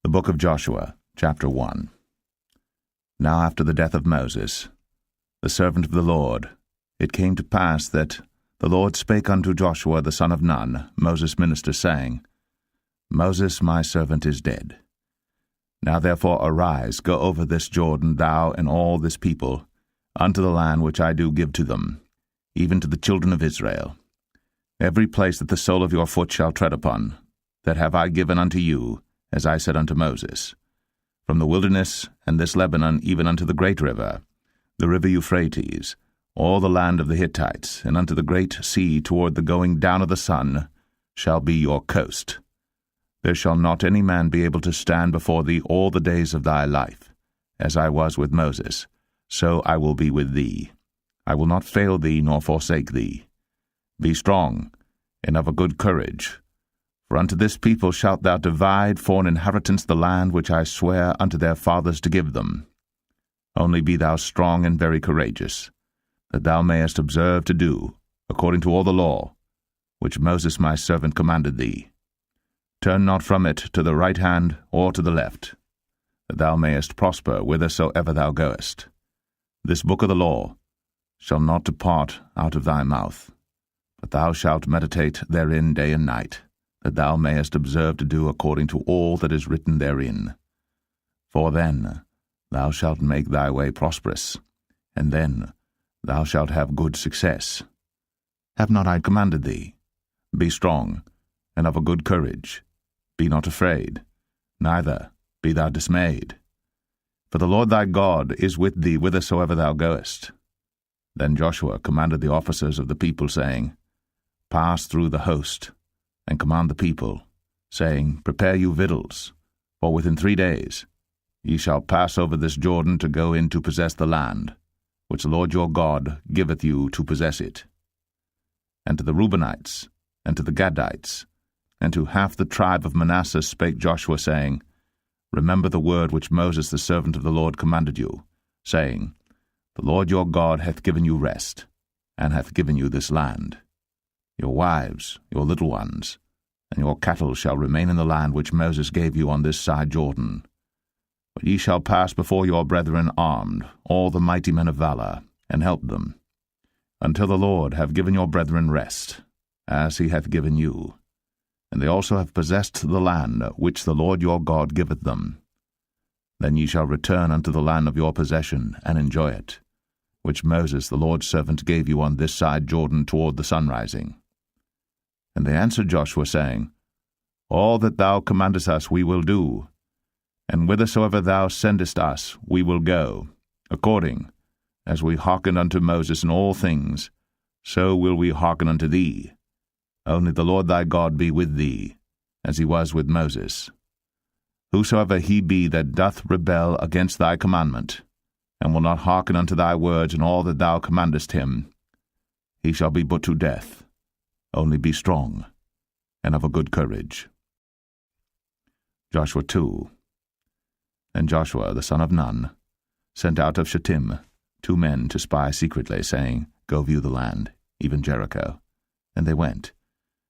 The book of Joshua, chapter 1. Now after the death of Moses, the servant of the Lord, it came to pass that the Lord spake unto Joshua the son of Nun, Moses' minister, saying, Moses my servant is dead. Now therefore arise, go over this Jordan, thou and all this people, unto the land which I do give to them, even to the children of Israel. Every place that the sole of your foot shall tread upon, that have I given unto you, as I said unto Moses, from the wilderness and this Lebanon even unto the great river, the river Euphrates, all the land of the Hittites, and unto the great sea toward the going down of the sun, shall be your coast. There shall not any man be able to stand before thee all the days of thy life. As I was with Moses, so I will be with thee. I will not fail thee nor forsake thee. Be strong, and of a good courage. For unto this people shalt thou divide for an inheritance the land which I swear unto their fathers to give them. Only be thou strong and very courageous, that thou mayest observe to do, according to all the law, which Moses my servant commanded thee. Turn not from it to the right hand or to the left, that thou mayest prosper whithersoever thou goest. This book of the law shall not depart out of thy mouth, but thou shalt meditate therein day and night, that thou mayest observe to do according to all that is written therein. For then thou shalt make thy way prosperous, and then thou shalt have good success. Have not I commanded thee? Be strong, and of a good courage. Be not afraid, neither be thou dismayed. For the Lord thy God is with thee whithersoever thou goest. Then Joshua commanded the officers of the people, saying, Pass through the host, and command the people, saying, Prepare you victuals, for within 3 days ye shall pass over this Jordan to go in to possess the land, which the Lord your God giveth you to possess it. And to the Reubenites, and to the Gadites, and to half the tribe of Manasseh spake Joshua, saying, Remember the word which Moses the servant of the Lord commanded you, saying, The Lord your God hath given you rest, and hath given you this land. Your wives, your little ones, and your cattle shall remain in the land which Moses gave you on this side Jordan. But ye shall pass before your brethren armed, all the mighty men of valor, and help them, until the Lord have given your brethren rest, as he hath given you. And they also have possessed the land which the Lord your God giveth them. Then ye shall return unto the land of your possession, and enjoy it, which Moses the Lord's servant gave you on this side Jordan toward the sunrising. And they answered Joshua, saying, All that thou commandest us we will do, and whithersoever thou sendest us we will go, according as we hearkened unto Moses in all things, so will we hearken unto thee. Only the Lord thy God be with thee, as he was with Moses. Whosoever he be that doth rebel against thy commandment, and will not hearken unto thy words in all that thou commandest him, he shall be put to death. Only be strong, and of a good courage. Joshua 2. And Joshua the son of Nun sent out of Shittim 2 men to spy secretly, saying, Go view the land, even Jericho. And they went,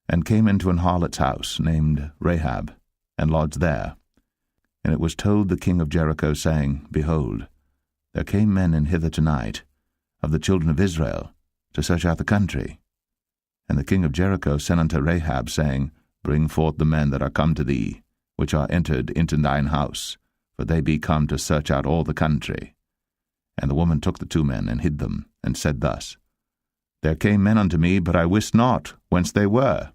and came into an harlot's house, named Rahab, and lodged there. And it was told the king of Jericho, saying, Behold, there came men in hither tonight, of the children of Israel, to search out the country. And the king of Jericho sent unto Rahab, saying, Bring forth the men that are come to thee, which are entered into thine house, for they be come to search out all the country. And the woman took the 2 men, and hid them, and said thus, There came men unto me, but I wist not whence they were.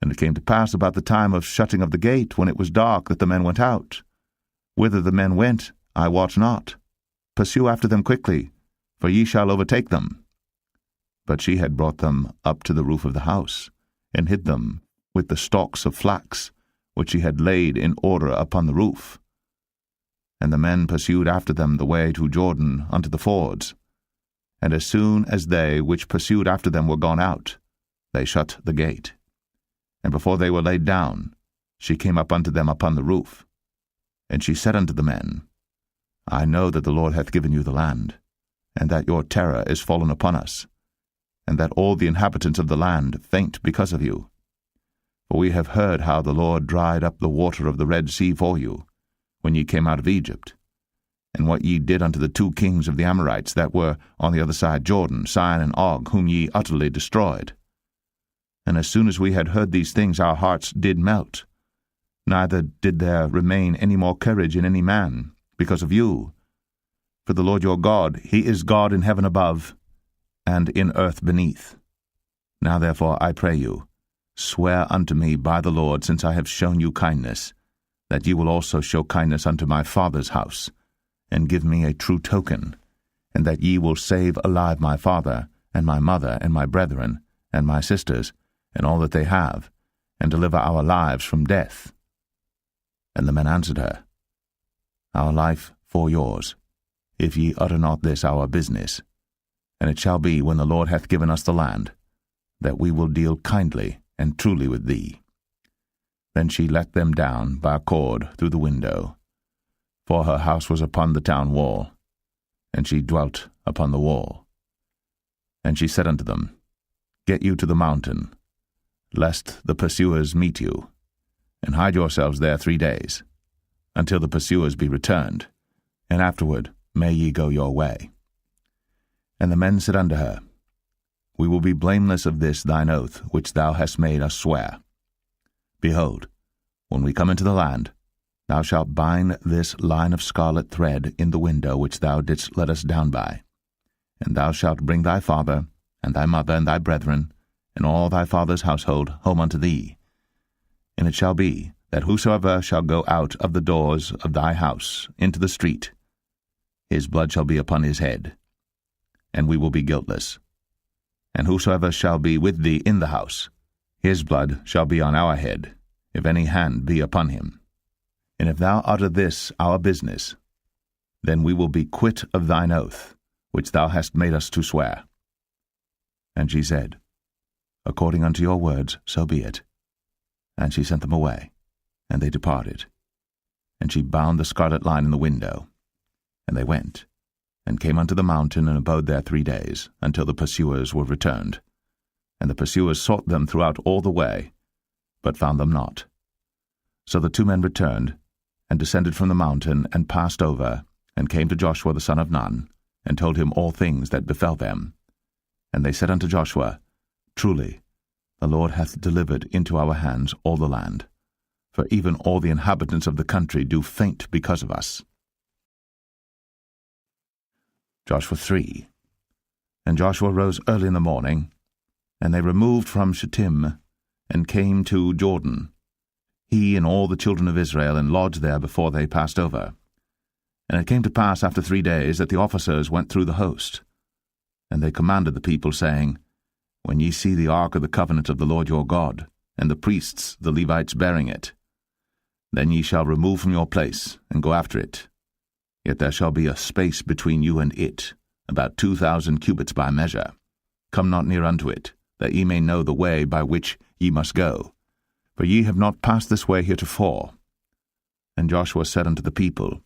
And it came to pass about the time of shutting of the gate, when it was dark, that the men went out. Whither the men went, I wot not. Pursue after them quickly, for ye shall overtake them. But she had brought them up to the roof of the house, and hid them with the stalks of flax, which she had laid in order upon the roof. And the men pursued after them the way to Jordan unto the fords. And as soon as they which pursued after them were gone out, they shut the gate. And before they were laid down, she came up unto them upon the roof. And she said unto the men, I know that the Lord hath given you the land, and that your terror is fallen upon us, and that all the inhabitants of the land faint because of you. For we have heard how the Lord dried up the water of the Red Sea for you, when ye came out of Egypt, and what ye did unto the 2 kings of the Amorites that were on the other side Jordan, Sihon and Og, whom ye utterly destroyed. And as soon as we had heard these things, our hearts did melt. Neither did there remain any more courage in any man, because of you. For the Lord your God, he is God in heaven above, and in earth beneath. Now therefore, I pray you, swear unto me by the Lord, since I have shown you kindness, that ye will also show kindness unto my father's house, and give me a true token, and that ye will save alive my father, and my mother, and my brethren, and my sisters, and all that they have, and deliver our lives from death. And the men answered her, Our life for yours, if ye utter not this our business. And it shall be, when the Lord hath given us the land, that we will deal kindly and truly with thee. Then she let them down by a cord through the window, for her house was upon the town wall, and she dwelt upon the wall. And she said unto them, Get you to the mountain, lest the pursuers meet you, and hide yourselves there 3 days, until the pursuers be returned, and afterward may ye go your way. And the men said unto her, We will be blameless of this thine oath, which thou hast made us swear. Behold, when we come into the land, thou shalt bind this line of scarlet thread in the window which thou didst let us down by. And thou shalt bring thy father, and thy mother, and thy brethren, and all thy father's household home unto thee. And it shall be, that whosoever shall go out of the doors of thy house into the street, his blood shall be upon his head, and we will be guiltless. And whosoever shall be with thee in the house, his blood shall be on our head, if any hand be upon him. And if thou utter this our business, then we will be quit of thine oath, which thou hast made us to swear. And she said, According unto your words, so be it. And she sent them away, and they departed. And she bound the scarlet line in the window. And they went, and came unto the mountain, and abode there 3 days, until the pursuers were returned. And the pursuers sought them throughout all the way, but found them not. So the 2 men returned, and descended from the mountain, and passed over, and came to Joshua the son of Nun, and told him all things that befell them. And they said unto Joshua, Truly, the Lord hath delivered into our hands all the land, for even all the inhabitants of the country do faint because of us. Joshua 3. And Joshua rose early in the morning, and they removed from Shittim, and came to Jordan, he and all the children of Israel, and lodged there before they passed over. And it came to pass after 3 days that the officers went through the host. And they commanded the people, saying, When ye see the ark of the covenant of the Lord your God, and the priests, the Levites, bearing it, then ye shall remove from your place, and go after it. Yet there shall be a space between you and it, about 2,000 cubits by measure. Come not near unto it, that ye may know the way by which ye must go. For ye have not passed this way heretofore. And Joshua said unto the people,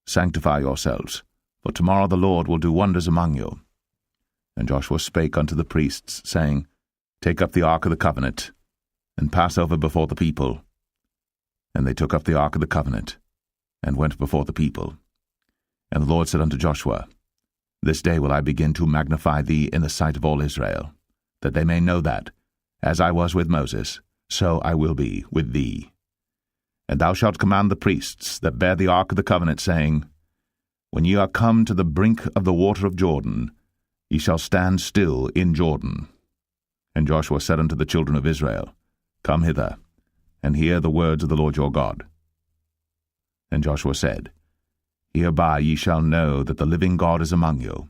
Sanctify yourselves, for tomorrow the Lord will do wonders among you. And Joshua spake unto the priests, saying, Take up the ark of the covenant, and pass over before the people. And they took up the ark of the covenant, and went before the people. And the Lord said unto Joshua, This day will I begin to magnify thee in the sight of all Israel, that they may know that, as I was with Moses, so I will be with thee. And thou shalt command the priests that bear the ark of the covenant, saying, When ye are come to the brink of the water of Jordan, ye shall stand still in Jordan. And Joshua said unto the children of Israel, Come hither, and hear the words of the Lord your God. And Joshua said, Hereby ye shall know that the living God is among you,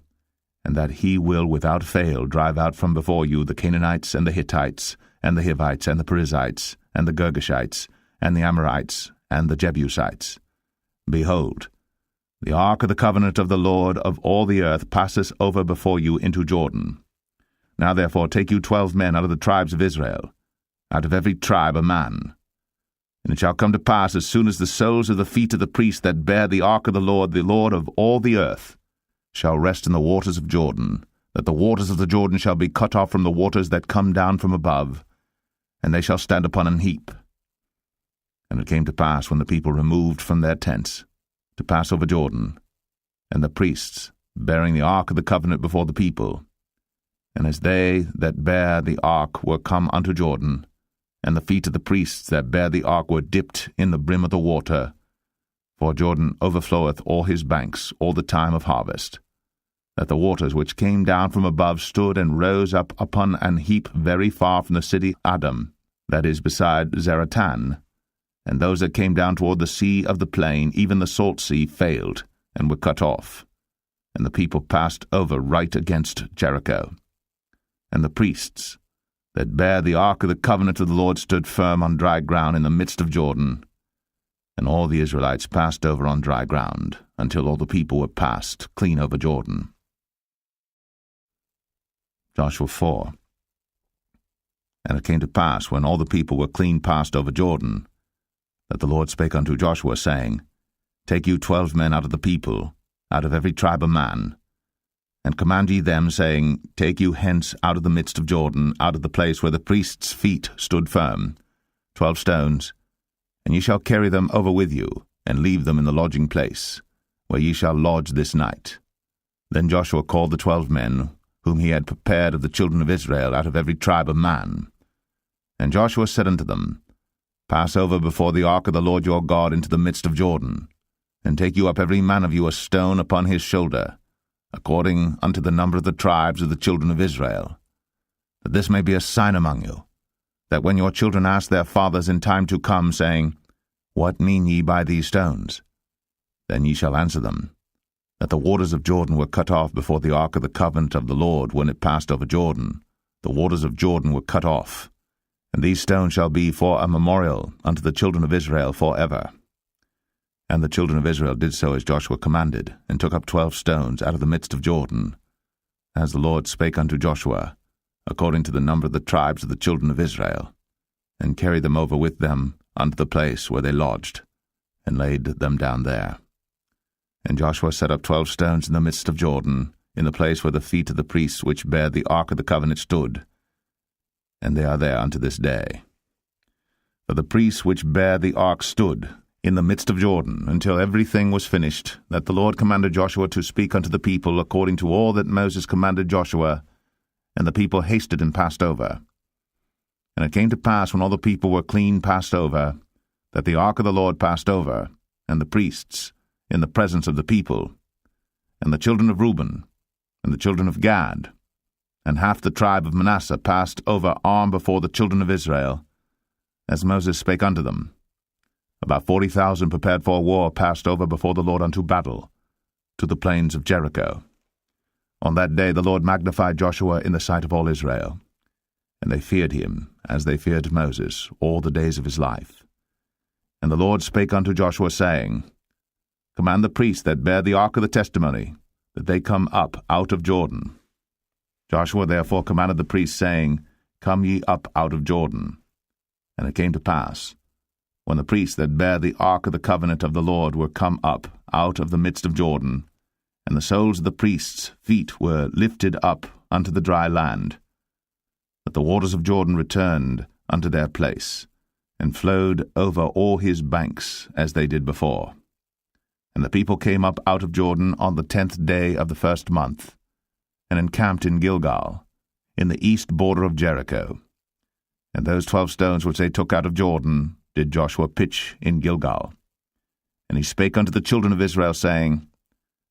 and that he will without fail drive out from before you the Canaanites, and the Hittites, and the Hivites, and the Perizzites, and the Girgashites, and the Amorites, and the Jebusites. Behold, the ark of the covenant of the Lord of all the earth passeth over before you into Jordan. Now therefore take you 12 men out of the tribes of Israel, out of every tribe a man. And it shall come to pass, as soon as the soles of the feet of the priests that bear the ark of the Lord of all the earth, shall rest in the waters of Jordan, that the waters of the Jordan shall be cut off from the waters that come down from above, and they shall stand upon an heap. And it came to pass, when the people removed from their tents, to pass over Jordan, and the priests, bearing the ark of the covenant before the people, and as they that bear the ark were come unto Jordan, and the feet of the priests that bear the ark were dipped in the brim of the water, for Jordan overfloweth all his banks all the time of harvest, that the waters which came down from above stood and rose up upon an heap very far from the city Adam, that is beside Zaratan, and those that came down toward the sea of the plain, even the salt sea, failed, and were cut off, and the people passed over right against Jericho. And the priests that bare the ark of the covenant of the Lord stood firm on dry ground in the midst of Jordan, and all the Israelites passed over on dry ground, until all the people were passed clean over Jordan. Joshua 4. And it came to pass, when all the people were clean passed over Jordan, that the Lord spake unto Joshua, saying, Take you 12 men out of the people, out of every tribe a man, and command ye them, saying, Take you hence out of the midst of Jordan, out of the place where the priests' feet stood firm, 12 stones, and ye shall carry them over with you, and leave them in the lodging place, where ye shall lodge this night. Then Joshua called the 12 men, whom he had prepared of the children of Israel, out of every tribe a man. And Joshua said unto them, Pass over before the ark of the Lord your God into the midst of Jordan, and take you up every man of you a stone upon his shoulder, according unto the number of the tribes of the children of Israel, that this may be a sign among you, that when your children ask their fathers in time to come, saying, What mean ye by these stones? Then ye shall answer them, that the waters of Jordan were cut off before the ark of the covenant of the Lord when it passed over Jordan. The waters of Jordan were cut off, and these stones shall be for a memorial unto the children of Israel forever. And the children of Israel did so as Joshua commanded, and took up 12 stones out of the midst of Jordan, as the Lord spake unto Joshua, according to the number of the tribes of the children of Israel, and carried them over with them unto the place where they lodged, and laid them down there. And Joshua set up 12 stones in the midst of Jordan, in the place where the feet of the priests which bear the ark of the covenant stood, and they are there unto this day. For the priests which bear the ark stood in the midst of Jordan, until everything was finished, that the Lord commanded Joshua to speak unto the people according to all that Moses commanded Joshua, and the people hasted and passed over. And it came to pass, when all the people were clean passed over, that the ark of the Lord passed over, and the priests, in the presence of the people, and the children of Reuben, and the children of Gad, and half the tribe of Manasseh passed over armed before the children of Israel, as Moses spake unto them. About 40,000 prepared for war passed over before the Lord unto battle, to the plains of Jericho. On that day the Lord magnified Joshua in the sight of all Israel, and they feared him, as they feared Moses, all the days of his life. And the Lord spake unto Joshua, saying, Command the priests that bear the ark of the testimony, that they come up out of Jordan. Joshua therefore commanded the priests, saying, Come ye up out of Jordan. And it came to pass, when the priests that bear the ark of the covenant of the Lord were come up out of the midst of Jordan, and the soles of the priests' feet were lifted up unto the dry land, that the waters of Jordan returned unto their place, and flowed over all his banks as they did before. And the people came up out of Jordan on the 10th day of the first month, and encamped in Gilgal, in the east border of Jericho. And those 12 stones which they took out of Jordan did Joshua pitch in Gilgal. And he spake unto the children of Israel, saying,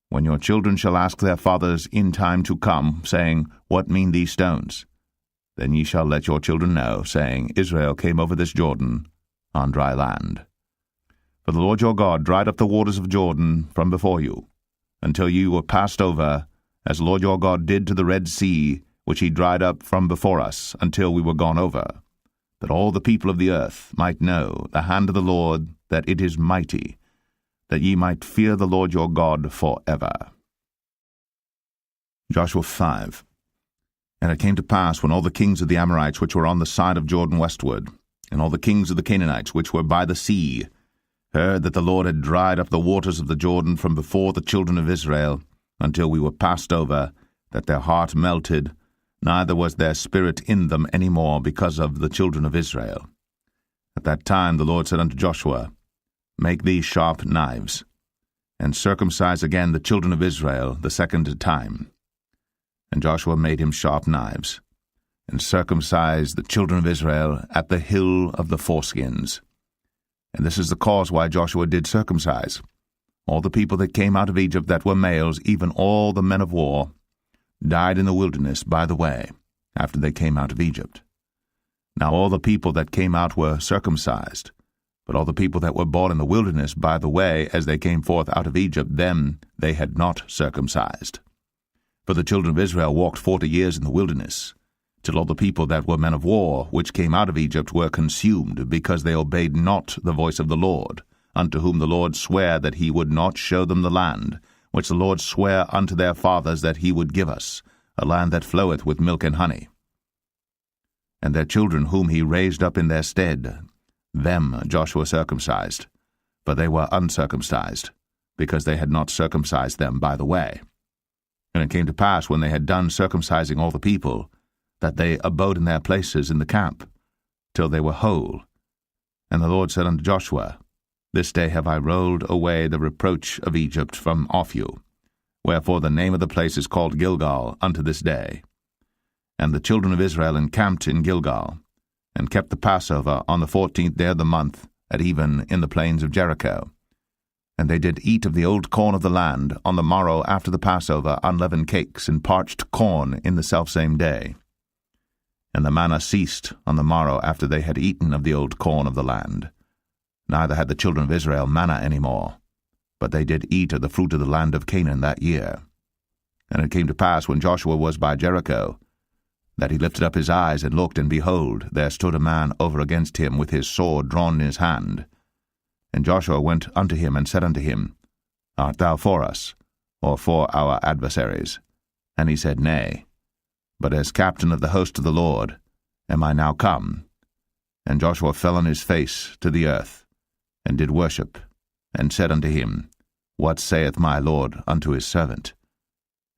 When your children shall ask their fathers in time to come, saying, What mean these stones? Then ye shall let your children know, saying, Israel came over this Jordan on dry land. For the Lord your God dried up the waters of Jordan from before you, until you were passed over, as the Lord your God did to the Red Sea, which he dried up from before us, until we were gone over, that all the people of the earth might know the hand of the Lord, that it is mighty, that ye might fear the Lord your God forever. Joshua 5. And it came to pass, when all the kings of the Amorites which were on the side of Jordan westward, and all the kings of the Canaanites which were by the sea, heard that the Lord had dried up the waters of the Jordan from before the children of Israel, until we were passed over, that their heart melted, neither was there spirit in them any more because of the children of Israel. At that time the Lord said unto Joshua, Make thee sharp knives, and circumcise again the children of Israel the second time. And Joshua made him sharp knives, and circumcised the children of Israel at the hill of the foreskins. And this is the cause why Joshua did circumcise all the people that came out of Egypt that were males, even all the men of war, died in the wilderness by the way, after they came out of Egypt. Now all the people that came out were circumcised, but all the people that were born in the wilderness by the way, as they came forth out of Egypt, them they had not circumcised. For the children of Israel walked 40 years in the wilderness, till all the people that were men of war, which came out of Egypt, were consumed, because they obeyed not the voice of the Lord, unto whom the Lord sware that he would not show them the land, which the Lord sware unto their fathers that he would give us, a land that floweth with milk and honey. And their children whom he raised up in their stead, them Joshua circumcised, for they were uncircumcised, because they had not circumcised them by the way. And it came to pass, when they had done circumcising all the people, that they abode in their places in the camp, till they were whole. And the Lord said unto Joshua, This day have I rolled away the reproach of Egypt from off you. Wherefore the name of the place is called Gilgal unto this day. And the children of Israel encamped in Gilgal, and kept the Passover on the 14th day of the month, at even in the plains of Jericho. And they did eat of the old corn of the land on the morrow after the Passover, unleavened cakes and parched corn in the selfsame day. And the manna ceased on the morrow after they had eaten of the old corn of the land. Neither had the children of Israel manna any more, but they did eat of the fruit of the land of Canaan that year. And it came to pass, when Joshua was by Jericho, that he lifted up his eyes and looked, and behold, there stood a man over against him with his sword drawn in his hand. And Joshua went unto him and said unto him, Art thou for us, or for our adversaries? And he said, Nay, but as captain of the host of the Lord am I now come. And Joshua fell on his face to the earth, and did worship, and said unto him, What saith my Lord unto his servant?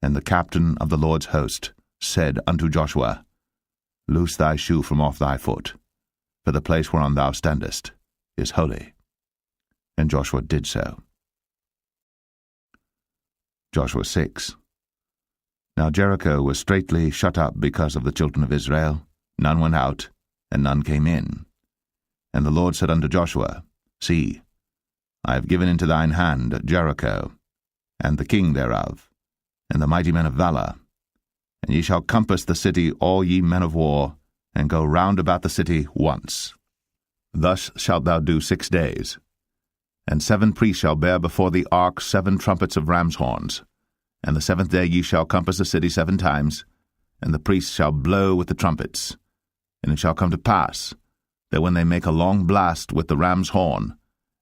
And the captain of the Lord's host said unto Joshua, Loose thy shoe from off thy foot, for the place whereon thou standest is holy. And Joshua did so. Joshua 6. Now Jericho was straitly shut up because of the children of Israel. None went out, and none came in. And the Lord said unto Joshua, See, I have given into thine hand Jericho, and the king thereof, and the mighty men of valor. And ye shall compass the city, all ye men of war, and go round about the city once. Thus shalt thou do 6 days. And 7 priests shall bear before the ark 7 trumpets of ram's horns. And the 7th day ye shall compass the city 7 times, and the priests shall blow with the trumpets. And it shall come to pass, that when they make a long blast with the ram's horn,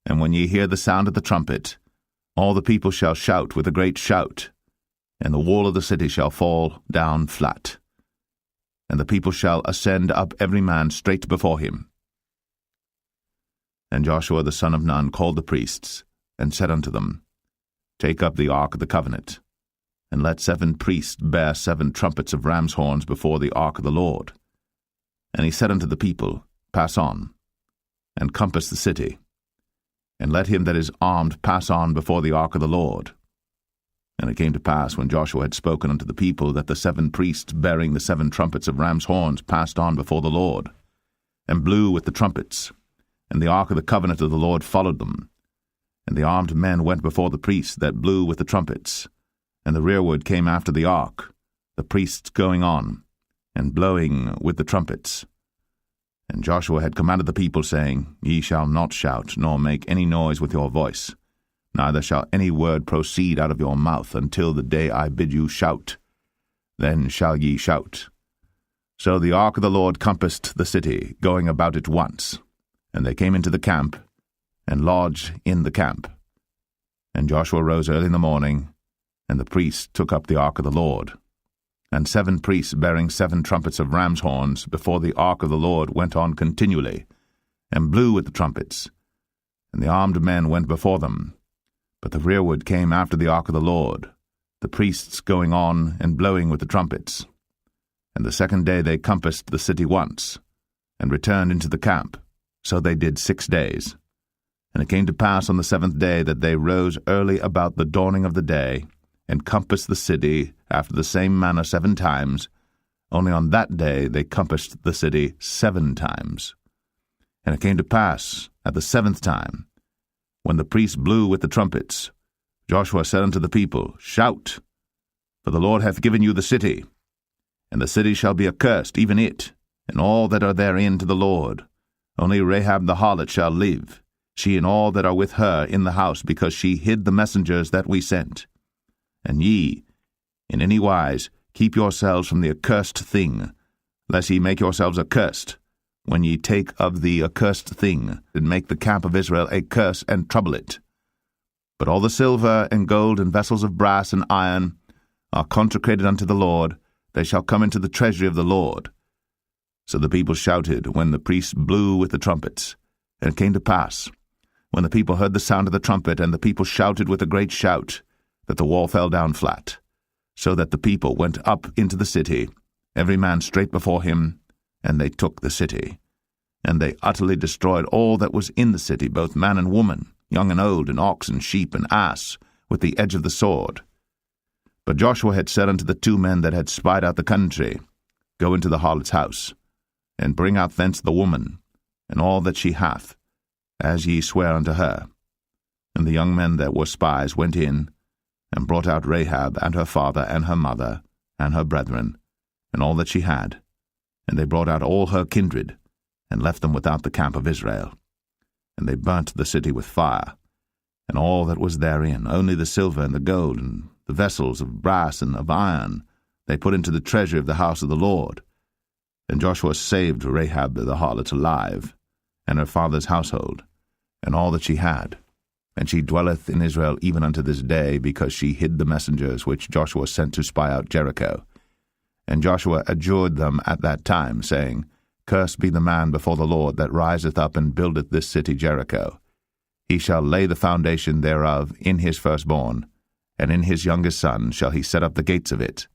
and when ye hear the sound of the trumpet, all the people shall shout with a great shout, and the wall of the city shall fall down flat. And the people shall ascend up every man straight before him. And Joshua the son of Nun called the priests, and said unto them, Take up the ark of the covenant, and let 7 priests bear 7 trumpets of ram's horns before the ark of the Lord. And he said unto the people, Pass on, and compass the city, and let him that is armed pass on before the ark of the Lord. And it came to pass, when Joshua had spoken unto the people, that the 7 priests bearing the 7 trumpets of ram's horns passed on before the Lord, and blew with the trumpets, and the ark of the covenant of the Lord followed them. And the armed men went before the priests that blew with the trumpets, and the rearward came after the ark, the priests going on, and blowing with the trumpets. And Joshua had commanded the people, saying, Ye shall not shout, nor make any noise with your voice, neither shall any word proceed out of your mouth until the day I bid you shout. Then shall ye shout. So the ark of the Lord compassed the city, going about it once. And they came into the camp, and lodged in the camp. And Joshua rose early in the morning, and the priests took up the ark of the Lord. And 7 priests bearing 7 trumpets of ram's horns before the ark of the Lord went on continually, and blew with the trumpets. And the armed men went before them. But the rearward came after the ark of the Lord, the priests going on and blowing with the trumpets. And the second day they compassed the city once, and returned into the camp. So they did 6 days. And it came to pass on the 7th day that they rose early about the dawning of the day, and compassed the city after the same manner 7 times. Only on that day they compassed the city 7 times. And it came to pass at the 7th time, when the priests blew with the trumpets, Joshua said unto the people, Shout, for the Lord hath given you the city. And the city shall be accursed, even it, and all that are therein to the Lord. Only Rahab the harlot shall live, she and all that are with her in the house, because she hid the messengers that we sent. And ye, in any wise, keep yourselves from the accursed thing, lest ye make yourselves accursed, when ye take of the accursed thing, and make the camp of Israel a curse, and trouble it. But all the silver and gold and vessels of brass and iron are consecrated unto the Lord, they shall come into the treasury of the Lord. So the people shouted when the priests blew with the trumpets. And it came to pass, when the people heard the sound of the trumpet, and the people shouted with a great shout, that the wall fell down flat, so that the people went up into the city, every man straight before him, and they took the city. And they utterly destroyed all that was in the city, both man and woman, young and old, and ox and sheep and ass, with the edge of the sword. But Joshua had said unto the 2 men that had spied out the country, Go into the harlot's house, and bring out thence the woman, and all that she hath, as ye swear unto her. And the young men that were spies went in, and brought out Rahab, and her father, and her mother, and her brethren, and all that she had. And they brought out all her kindred, and left them without the camp of Israel. And they burnt the city with fire, and all that was therein, only the silver and the gold, and the vessels of brass and of iron, they put into the treasury of the house of the Lord. And Joshua saved Rahab the harlot alive, and her father's household, and all that she had. And she dwelleth in Israel even unto this day, because she hid the messengers which Joshua sent to spy out Jericho. And Joshua adjured them at that time, saying, Cursed be the man before the Lord that riseth up and buildeth this city Jericho. He shall lay the foundation thereof in his firstborn, and in his youngest son shall he set up the gates of it.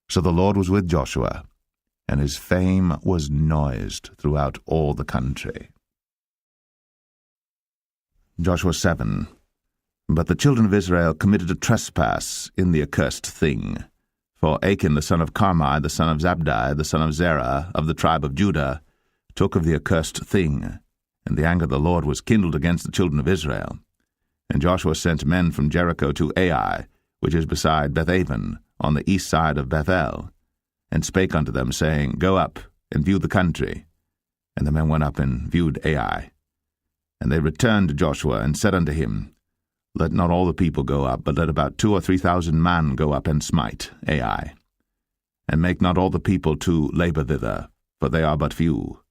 So the Lord was with Joshua, and his fame was noised throughout all the country. Joshua 7. But the children of Israel committed a trespass in the accursed thing. For Achan the son of Carmi, the son of Zabdi, the son of Zerah, of the tribe of Judah, took of the accursed thing, and the anger of the Lord was kindled against the children of Israel. And Joshua sent men from Jericho to Ai, which is beside Bethaven, on the east side of Bethel, and spake unto them, saying, Go up, and view the country. And the men went up and viewed Ai. And they returned to Joshua, and said unto him, Let not all the people go up, but let about 2,000 or 3,000 men go up and smite Ai. And make not all the people to labor thither, for they are but few.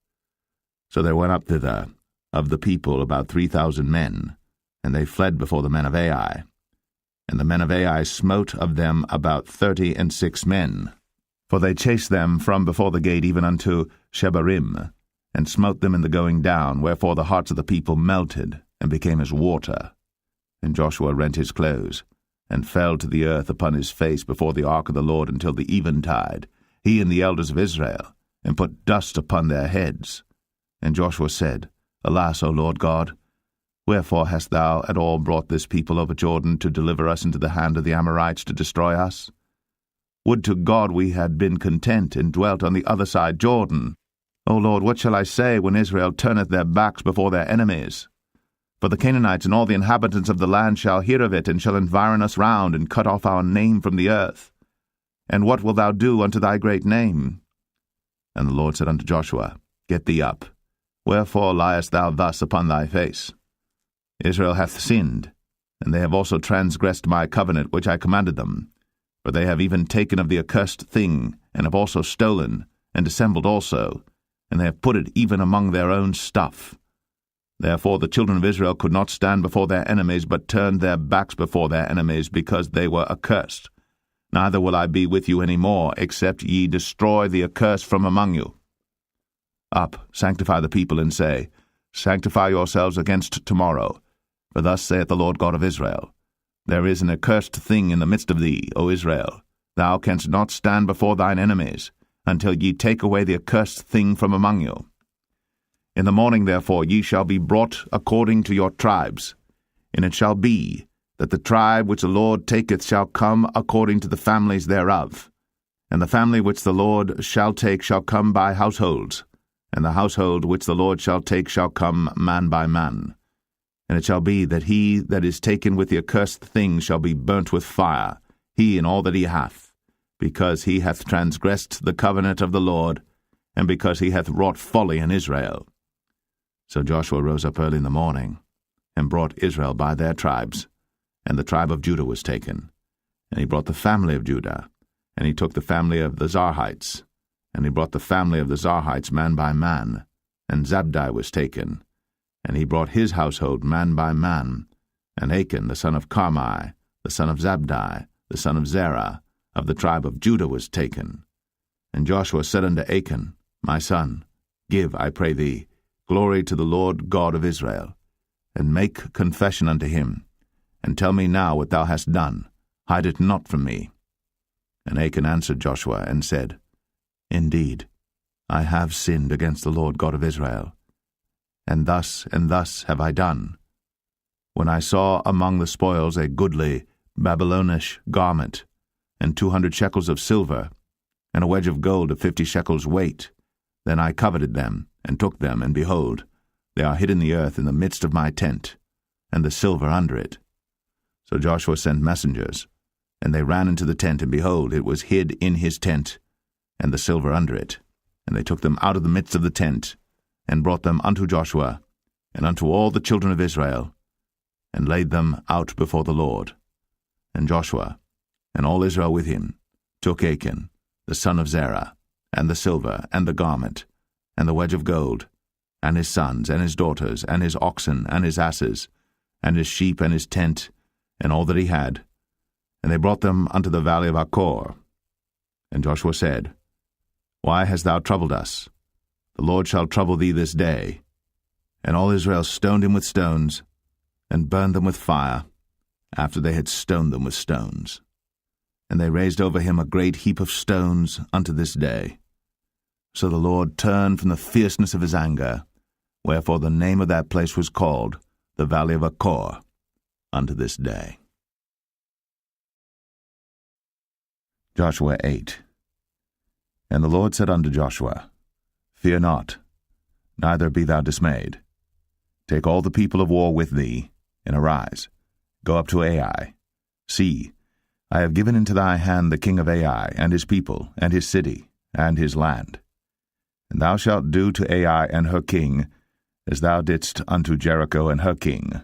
So there went up thither of the people about 3,000 men, and they fled before the men of Ai. And the men of Ai smote of them about 36 men. For they chased them from before the gate even unto Shebarim, and smote them in the going down, wherefore the hearts of the people melted, and became as water. And Joshua rent his clothes, and fell to the earth upon his face before the ark of the Lord until the eventide, he and the elders of Israel, and put dust upon their heads. And Joshua said, Alas, O Lord God, wherefore hast thou at all brought this people over Jordan to deliver us into the hand of the Amorites to destroy us? Would to God we had been content and dwelt on the other side Jordan. O Lord, what shall I say when Israel turneth their backs before their enemies? For the Canaanites and all the inhabitants of the land shall hear of it, and shall environ us round, and cut off our name from the earth. And what wilt thou do unto thy great name? And the Lord said unto Joshua, Get thee up. Wherefore liest thou thus upon thy face? Israel hath sinned, and they have also transgressed my covenant which I commanded them. For they have even taken of the accursed thing, and have also stolen, and dissembled also, and they have put it even among their own stuff. Therefore the children of Israel could not stand before their enemies, but turned their backs before their enemies, because they were accursed. Neither will I be with you any more, except ye destroy the accursed from among you. Up, sanctify the people, and say, Sanctify yourselves against tomorrow. For thus saith the Lord God of Israel, There is an accursed thing in the midst of thee, O Israel. Thou canst not stand before thine enemies, until ye take away the accursed thing from among you. In the morning therefore ye shall be brought according to your tribes, and it shall be that the tribe which the Lord taketh shall come according to the families thereof. And the family which the Lord shall take shall come by households, and the household which the Lord shall take shall come man by man. And it shall be that he that is taken with the accursed thing shall be burnt with fire, he and all that he hath, because he hath transgressed the covenant of the Lord, and because he hath wrought folly in Israel. So Joshua rose up early in the morning, and brought Israel by their tribes, and the tribe of Judah was taken. And he brought the family of Judah, and he took the family of the Zarhites, and he brought the family of the Zarhites man by man, and Zabdi was taken, and he brought his household man by man, and Achan the son of Carmi, the son of Zabdi, the son of Zerah, of the tribe of Judah was taken. And Joshua said unto Achan, My son, give, I pray thee, glory to the Lord God of Israel, and make confession unto him, and tell me now what thou hast done, hide it not from me. And Achan answered Joshua, and said, Indeed, I have sinned against the Lord God of Israel, and thus have I done. When I saw among the spoils a goodly Babylonish garment, and 200 shekels of silver, and a wedge of gold of 50 shekels weight, then I coveted them, and took them, and behold, they are hid in the earth in the midst of my tent, and the silver under it. So Joshua sent messengers, and they ran into the tent, and behold, it was hid in his tent, and the silver under it. And they took them out of the midst of the tent, and brought them unto Joshua, and unto all the children of Israel, and laid them out before the Lord. And Joshua, and all Israel with him, took Achan, the son of Zerah, and the silver, and the garment, and the wedge of gold, and his sons, and his daughters, and his oxen, and his asses, and his sheep, and his tent, and all that he had, and they brought them unto the valley of Achor. And Joshua said, Why hast thou troubled us? The Lord shall trouble thee this day. And all Israel stoned him with stones, and burned them with fire, after they had stoned them with stones. And they raised over him a great heap of stones unto this day. So the Lord turned from the fierceness of his anger, wherefore the name of that place was called the valley of Achor unto this day. Joshua 8. And the Lord said unto Joshua, Fear not, neither be thou dismayed. Take all the people of war with thee, and arise, go up to Ai. See, I have given into thy hand the king of Ai, and his people, and his city, and his land. And thou shalt do to Ai and her king, as thou didst unto Jericho and her king.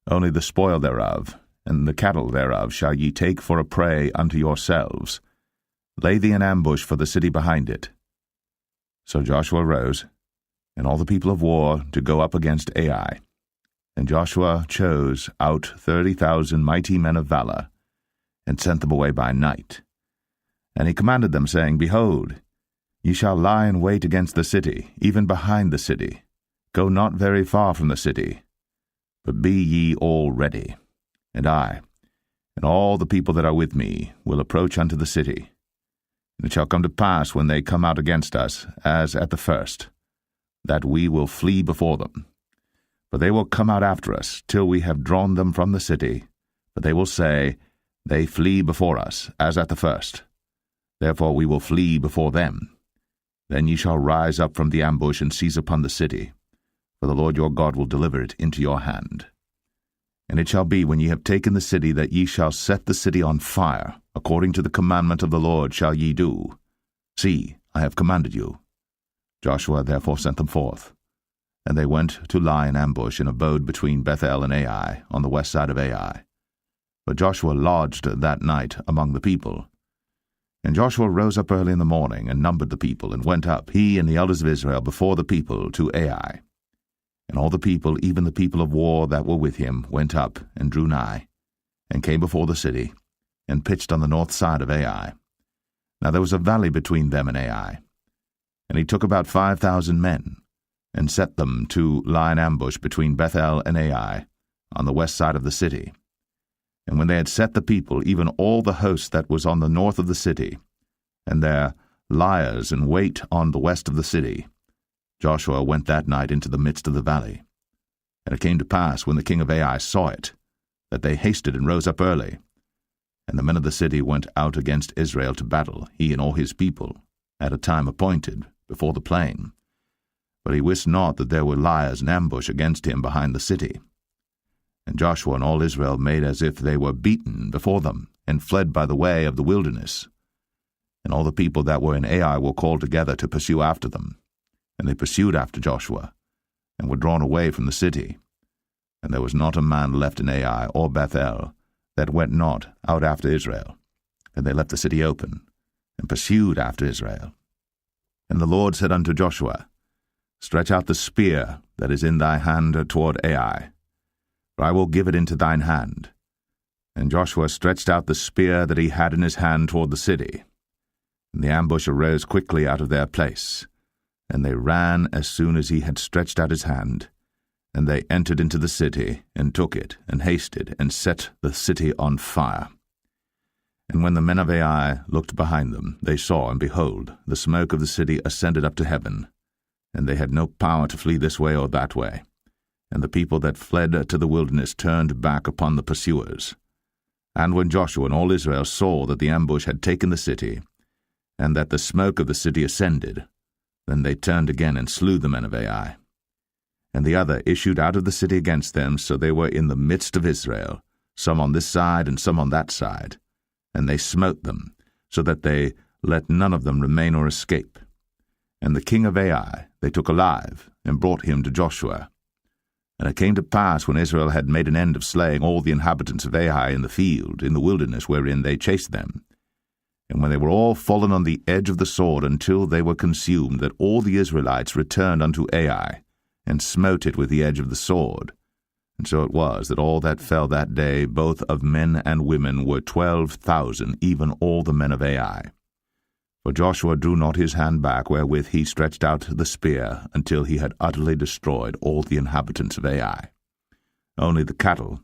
Only the spoil thereof, and the cattle thereof shall ye take for a prey unto yourselves. Lay thee an ambush for the city behind it. So Joshua rose, and all the people of war, to go up against Ai. And Joshua chose out 30,000 mighty men of valor, and sent them away by night. And he commanded them, saying, Behold, ye shall lie in wait against the city, even behind the city. Go not very far from the city, but be ye all ready. And I, and all the people that are with me, will approach unto the city. And it shall come to pass, when they come out against us, as at the first, that we will flee before them. For they will come out after us, till we have drawn them from the city. But they will say, They flee before us, as at the first. Therefore we will flee before them. Then ye shall rise up from the ambush, and seize upon the city. For the Lord your God will deliver it into your hand. And it shall be, when ye have taken the city, that ye shall set the city on fire, according to the commandment of the Lord shall ye do. See, I have commanded you. Joshua therefore sent them forth. And they went to lie in ambush, and abode between Bethel and Ai, on the west side of Ai. But Joshua lodged that night among the people. And Joshua rose up early in the morning, and numbered the people, and went up, he and the elders of Israel, before the people to Ai. And all the people, even the people of war that were with him, went up, and drew nigh, and came before the city, and pitched on the north side of Ai. Now there was a valley between them and Ai. And he took about 5,000 men, and set them to lie in ambush between Bethel and Ai, on the west side of the city. And when they had set the people, even all the host that was on the north of the city, and there liers in wait on the west of the city. Joshua went that night into the midst of the valley. And it came to pass, when the king of Ai saw it, that they hasted and rose up early. And the men of the city went out against Israel to battle, he and all his people, at a time appointed, before the plain. But he wist not that there were liers in ambush against him behind the city. And Joshua and all Israel made as if they were beaten before them, and fled by the way of the wilderness. And all the people that were in Ai were called together to pursue after them. And they pursued after Joshua, and were drawn away from the city. And there was not a man left in Ai or Bethel that went not out after Israel. And they left the city open, and pursued after Israel. And the Lord said unto Joshua, Stretch out the spear that is in thy hand toward Ai, for I will give it into thine hand. And Joshua stretched out the spear that he had in his hand toward the city. And the ambush arose quickly out of their place. And they ran as soon as he had stretched out his hand. And they entered into the city, and took it, and hasted, and set the city on fire. And when the men of Ai looked behind them, they saw, and behold, the smoke of the city ascended up to heaven. And they had no power to flee this way or that way. And the people that fled to the wilderness turned back upon the pursuers. And when Joshua and all Israel saw that the ambush had taken the city, and that the smoke of the city ascended, then they turned again and slew the men of Ai. And the other issued out of the city against them, so they were in the midst of Israel, some on this side and some on that side. And they smote them, so that they let none of them remain or escape. And the king of Ai they took alive, and brought him to Joshua. And it came to pass, when Israel had made an end of slaying all the inhabitants of Ai in the field, in the wilderness wherein they chased them, and when they were all fallen on the edge of the sword until they were consumed, that all the Israelites returned unto Ai, and smote it with the edge of the sword. And so it was that all that fell that day, both of men and women, were 12,000, even all the men of Ai. For Joshua drew not his hand back, wherewith he stretched out the spear, until he had utterly destroyed all the inhabitants of Ai. Only the cattle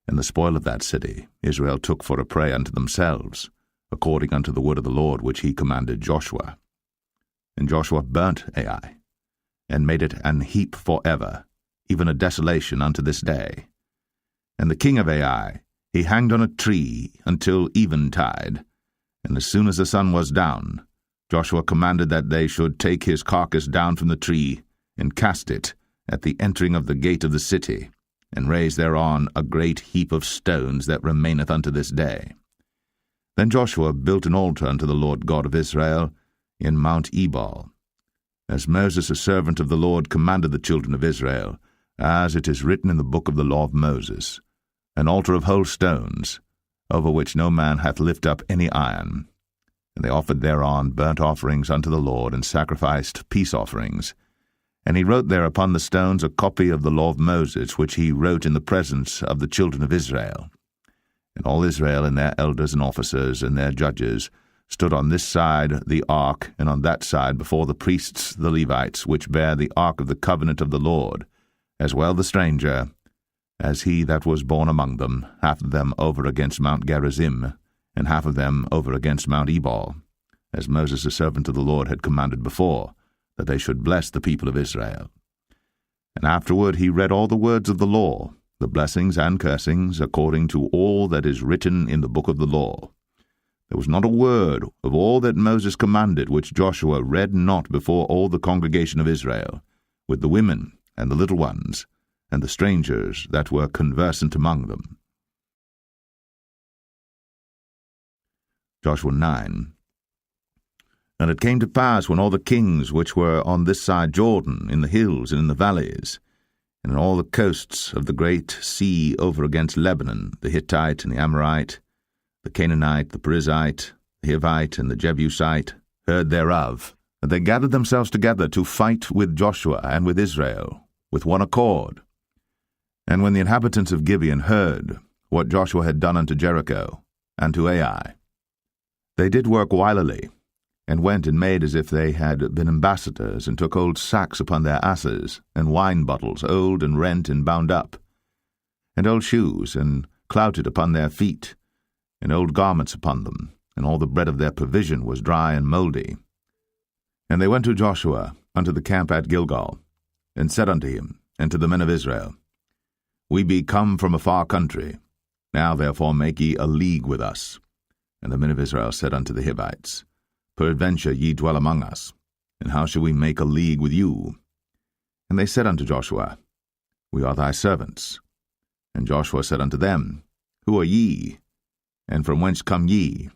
and the spoil of that city Israel took for a prey unto themselves, according unto the word of the Lord which he commanded Joshua. And Joshua burnt Ai, and made it an heap for ever, even a desolation unto this day. And the king of Ai he hanged on a tree until eventide, and as soon as the sun was down, Joshua commanded that they should take his carcass down from the tree, and cast it at the entering of the gate of the city, and raise thereon a great heap of stones that remaineth unto this day. Then Joshua built an altar unto the Lord God of Israel in Mount Ebal, as Moses a servant of the Lord commanded the children of Israel, as it is written in the book of the law of Moses, an altar of whole stones, over which no man hath lift up any iron. And they offered thereon burnt offerings unto the Lord, and sacrificed peace offerings. And he wrote there upon the stones a copy of the law of Moses, which he wrote in the presence of the children of Israel. And all Israel and their elders and officers and their judges stood on this side the ark, and on that side before the priests the Levites, which bear the ark of the covenant of the Lord, as well the stranger, as he that was born among them, half of them over against Mount Gerizim, and half of them over against Mount Ebal, as Moses the servant of the Lord had commanded before, that they should bless the people of Israel. And afterward he read all the words of the law, the blessings and cursings, according to all that is written in the book of the law. There was not a word of all that Moses commanded which Joshua read not before all the congregation of Israel, with the women and the little ones, and the strangers that were conversant among them. Joshua 9. And it came to pass, when all the kings which were on this side Jordan, in the hills and in the valleys, and in all the coasts of the great sea over against Lebanon, the Hittite and the Amorite, the Canaanite, the Perizzite, the Hivite, and the Jebusite, heard thereof, that they gathered themselves together to fight with Joshua and with Israel, with one accord. And when the inhabitants of Gibeon heard what Joshua had done unto Jericho and to Ai, they did work wilily, and went and made as if they had been ambassadors, and took old sacks upon their asses, and wine bottles old and rent and bound up, and old shoes, and clouted upon their feet, and old garments upon them, and all the bread of their provision was dry and mouldy, And they went to Joshua unto the camp at Gilgal, and said unto him, and to the men of Israel, We be come from a far country. Now therefore make ye a league with us. And the men of Israel said unto the Hivites, Peradventure ye dwell among us, and how shall we make a league with you? And they said unto Joshua, We are thy servants. And Joshua said unto them, Who are ye? And from whence come ye?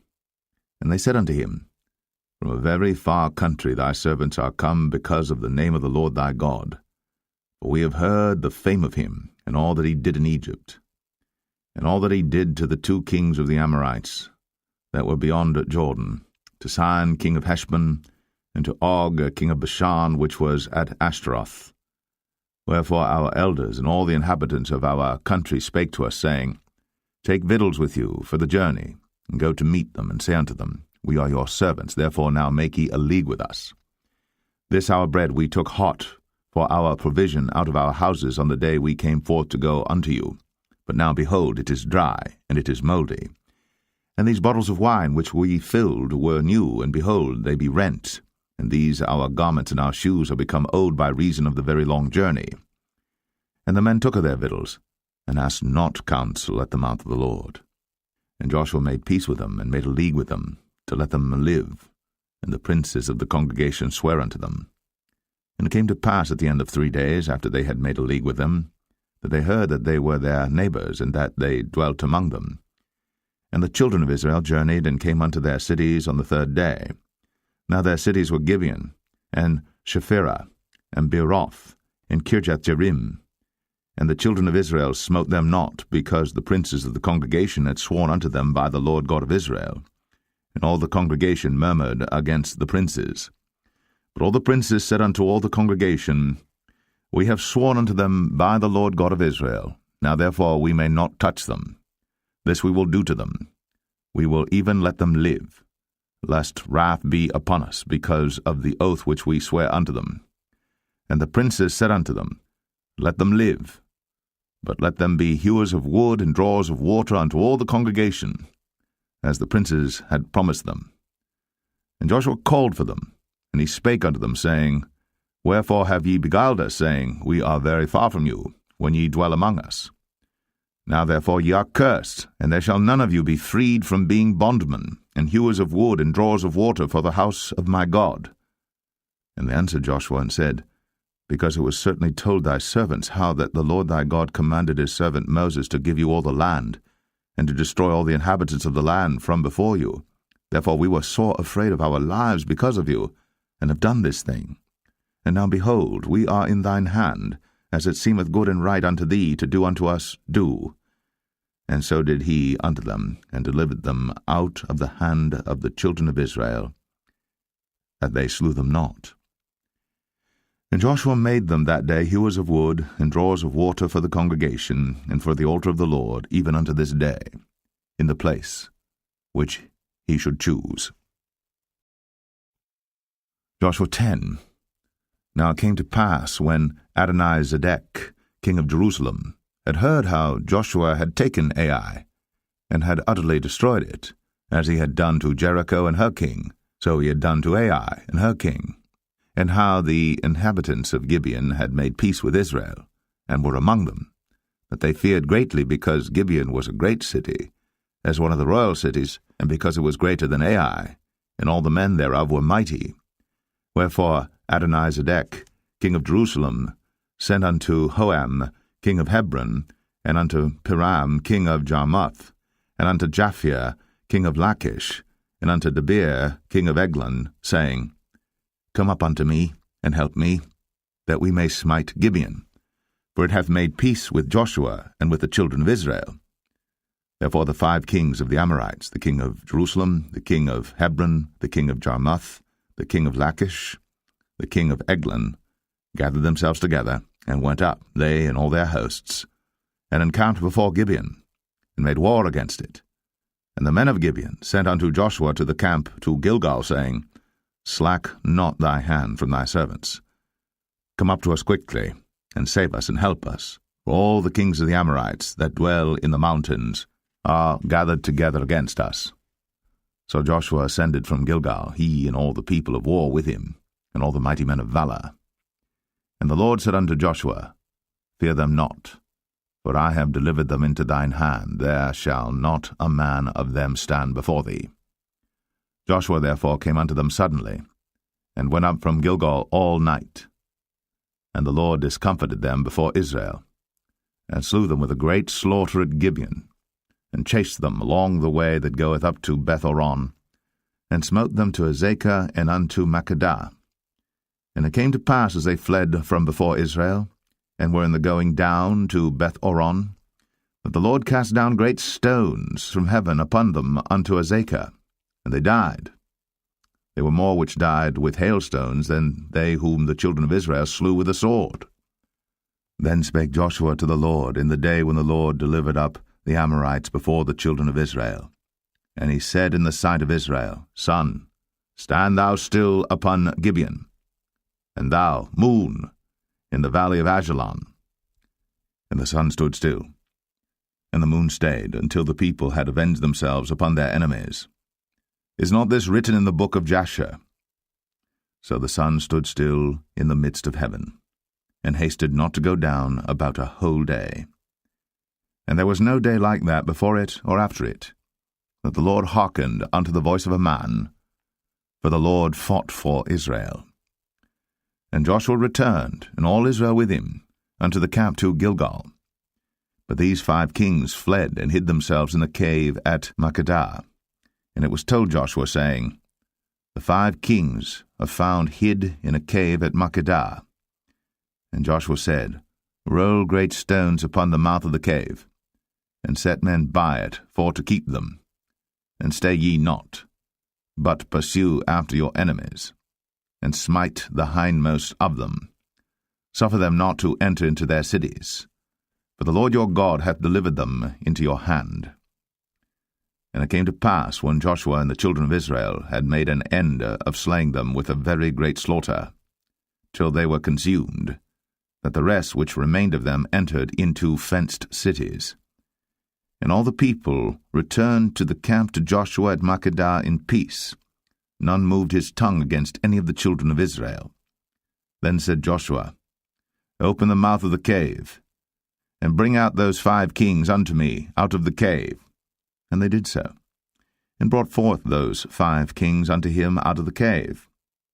And they said unto him, From a very far country thy servants are come because of the name of the Lord thy God. For we have heard the fame of him, and all that he did in Egypt, and all that he did to the 2 kings of the Amorites that were beyond Jordan, to Sihon king of Heshbon, and to Og king of Bashan, which was at Ashtaroth. Wherefore our elders and all the inhabitants of our country spake to us, saying, Take victuals with you for the journey, and go to meet them, and say unto them, We are your servants, therefore now make ye a league with us. This our bread we took hot for our provision out of our houses on the day we came forth to go unto you. But now behold, it is dry, and it is mouldy. And these bottles of wine which we filled were new, and behold, they be rent. And these our garments and our shoes are become old by reason of the very long journey. And the men took of their victuals, and asked not counsel at the mouth of the Lord. And Joshua made peace with them, and made a league with them, to let them live. And the princes of the congregation sware unto them. And it came to pass at the end of 3 days, after they had made a league with them, that they heard that they were their neighbors, and that they dwelt among them. And the children of Israel journeyed, and came unto their cities on the 3rd day. Now their cities were Gibeon, and Shephirah, and Beeroth, and Kirjath-jearim. And the children of Israel smote them not, because the princes of the congregation had sworn unto them by the Lord God of Israel. And all the congregation murmured against the princes. But all the princes said unto all the congregation, We have sworn unto them by the Lord God of Israel. Now therefore we may not touch them. This we will do to them. We will even let them live, lest wrath be upon us, because of the oath which we swear unto them. And the princes said unto them, Let them live, but let them be hewers of wood and drawers of water unto all the congregation, as the princes had promised them. And Joshua called for them, and he spake unto them, saying, Wherefore have ye beguiled us, saying, We are very far from you, when ye dwell among us? Now therefore ye are cursed, and there shall none of you be freed from being bondmen, and hewers of wood and drawers of water for the house of my God. And they answered Joshua and said, Because it was certainly told thy servants how that the Lord thy God commanded his servant Moses to give you all the land, and to destroy all the inhabitants of the land from before you. Therefore we were sore afraid of our lives because of you, and have done this thing. And now behold, we are in thine hand, as it seemeth good and right unto thee to do unto us, do. And so did he unto them, and delivered them out of the hand of the children of Israel, that they slew them not. And Joshua made them that day hewers of wood, and drawers of water for the congregation, and for the altar of the Lord, even unto this day, in the place which he should choose. Joshua 10. Now it came to pass, when Adonizedek, king of Jerusalem, had heard how Joshua had taken Ai, and had utterly destroyed it, as he had done to Jericho and her king, so he had done to Ai and her king, and how the inhabitants of Gibeon had made peace with Israel, and were among them, that they feared greatly, because Gibeon was a great city, as one of the royal cities, and because it was greater than Ai, and all the men thereof were mighty. Wherefore Adonizedek, king of Jerusalem, sent unto Hoam, king of Hebron, and unto Piram, king of Jarmuth, and unto Japhia, king of Lachish, and unto Debir, king of Eglon, saying, Come up unto me, and help me, that we may smite Gibeon, for it hath made peace with Joshua and with the children of Israel. Therefore the 5 kings of the Amorites, the king of Jerusalem, the king of Hebron, the king of Jarmuth, the king of Lachish, the king of Eglon, gathered themselves together, and went up, they and all their hosts, and encamped before Gibeon, and made war against it. And the men of Gibeon sent unto Joshua to the camp to Gilgal, saying, Slack not thy hand from thy servants. Come up to us quickly, and save us and help us, for all the kings of the Amorites that dwell in the mountains are gathered together against us. So Joshua ascended from Gilgal, he and all the people of war with him, and all the mighty men of valor. And the Lord said unto Joshua, Fear them not, for I have delivered them into thine hand. There shall not a man of them stand before thee. Joshua therefore came unto them suddenly, and went up from Gilgal all night. And the Lord discomfited them before Israel, and slew them with a great slaughter at Gibeon, and chased them along the way that goeth up to Beth-horon, and smote them to Azekah and unto Makkedah. And it came to pass, as they fled from before Israel, and were in the going down to Beth-horon, that the Lord cast down great stones from heaven upon them unto Azekah, and they died. There were more which died with hailstones than they whom the children of Israel slew with the sword. Then spake Joshua to the Lord in the day when the Lord delivered up the Amorites before the children of Israel. And he said in the sight of Israel, Sun, stand thou still upon Gibeon, and thou, moon, in the valley of Ajalon. And the sun stood still, and the moon stayed, until the people had avenged themselves upon their enemies. Is not this written in the book of Jasher? So the sun stood still in the midst of heaven, and hasted not to go down about a whole day. And there was no day like that before it or after it, that the Lord hearkened unto the voice of a man, for the Lord fought for Israel. And Joshua returned, and all Israel with him, unto the camp to Gilgal. But these 5 kings fled and hid themselves in the cave at Makkedah. And it was told Joshua, saying, The 5 kings are found hid in a cave at Makkedah. And Joshua said, Roll great stones upon the mouth of the cave, and set men by it for to keep them. And stay ye not, but pursue after your enemies, and smite the hindmost of them. Suffer them not to enter into their cities, for the Lord your God hath delivered them into your hand. And it came to pass, when Joshua and the children of Israel had made an end of slaying them with a very great slaughter, till they were consumed, that the rest which remained of them entered into fenced cities. And all the people returned to the camp to Joshua at Makkedah in peace. None moved his tongue against any of the children of Israel. Then said Joshua, Open the mouth of the cave, and bring out those 5 kings unto me out of the cave. And they did so, and brought forth those 5 kings unto him out of the cave,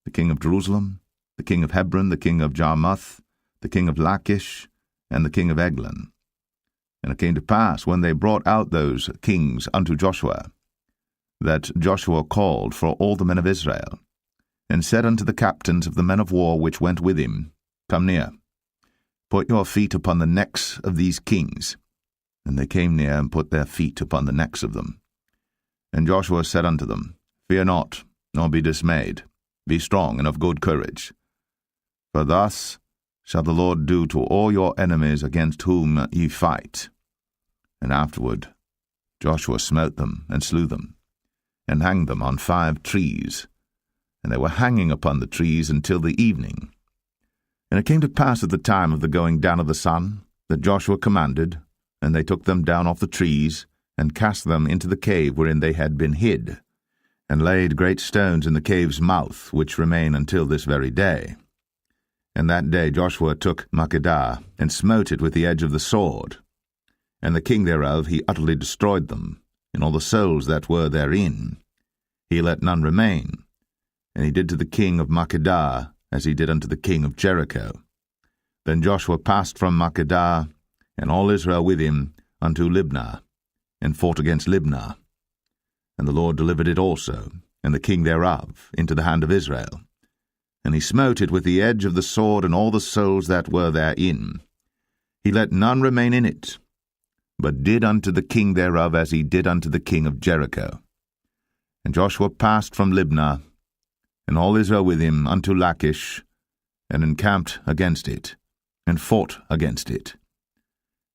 the king of Jerusalem, the king of Hebron, the king of Jarmuth, the king of Lachish, and the king of Eglon. And it came to pass, when they brought out those kings unto Joshua, that Joshua called for all the men of Israel, and said unto the captains of the men of war which went with him, Come near, put your feet upon the necks of these kings. And they came near, and put their feet upon the necks of them. And Joshua said unto them, Fear not, nor be dismayed. Be strong and of good courage. For thus shall the Lord do to all your enemies against whom ye fight. And afterward Joshua smote them, and slew them, and hanged them on 5 trees. And they were hanging upon the trees until the evening. And it came to pass at the time of the going down of the sun, that Joshua commanded, and they took them down off the trees, and cast them into the cave wherein they had been hid, and laid great stones in the cave's mouth, which remain until this very day. And that day Joshua took Makkedah, and smote it with the edge of the sword. And the king thereof he utterly destroyed them, and all the souls that were therein. He let none remain. And he did to the king of Makkedah as he did unto the king of Jericho. Then Joshua passed from Makkedah, and all Israel with him, unto Libnah, and fought against Libnah. And the Lord delivered it also, and the king thereof, into the hand of Israel. And he smote it with the edge of the sword, and all the souls that were therein. He let none remain in it, but did unto the king thereof as he did unto the king of Jericho. And Joshua passed from Libnah, and all Israel with him, unto Lachish, and encamped against it, and fought against it.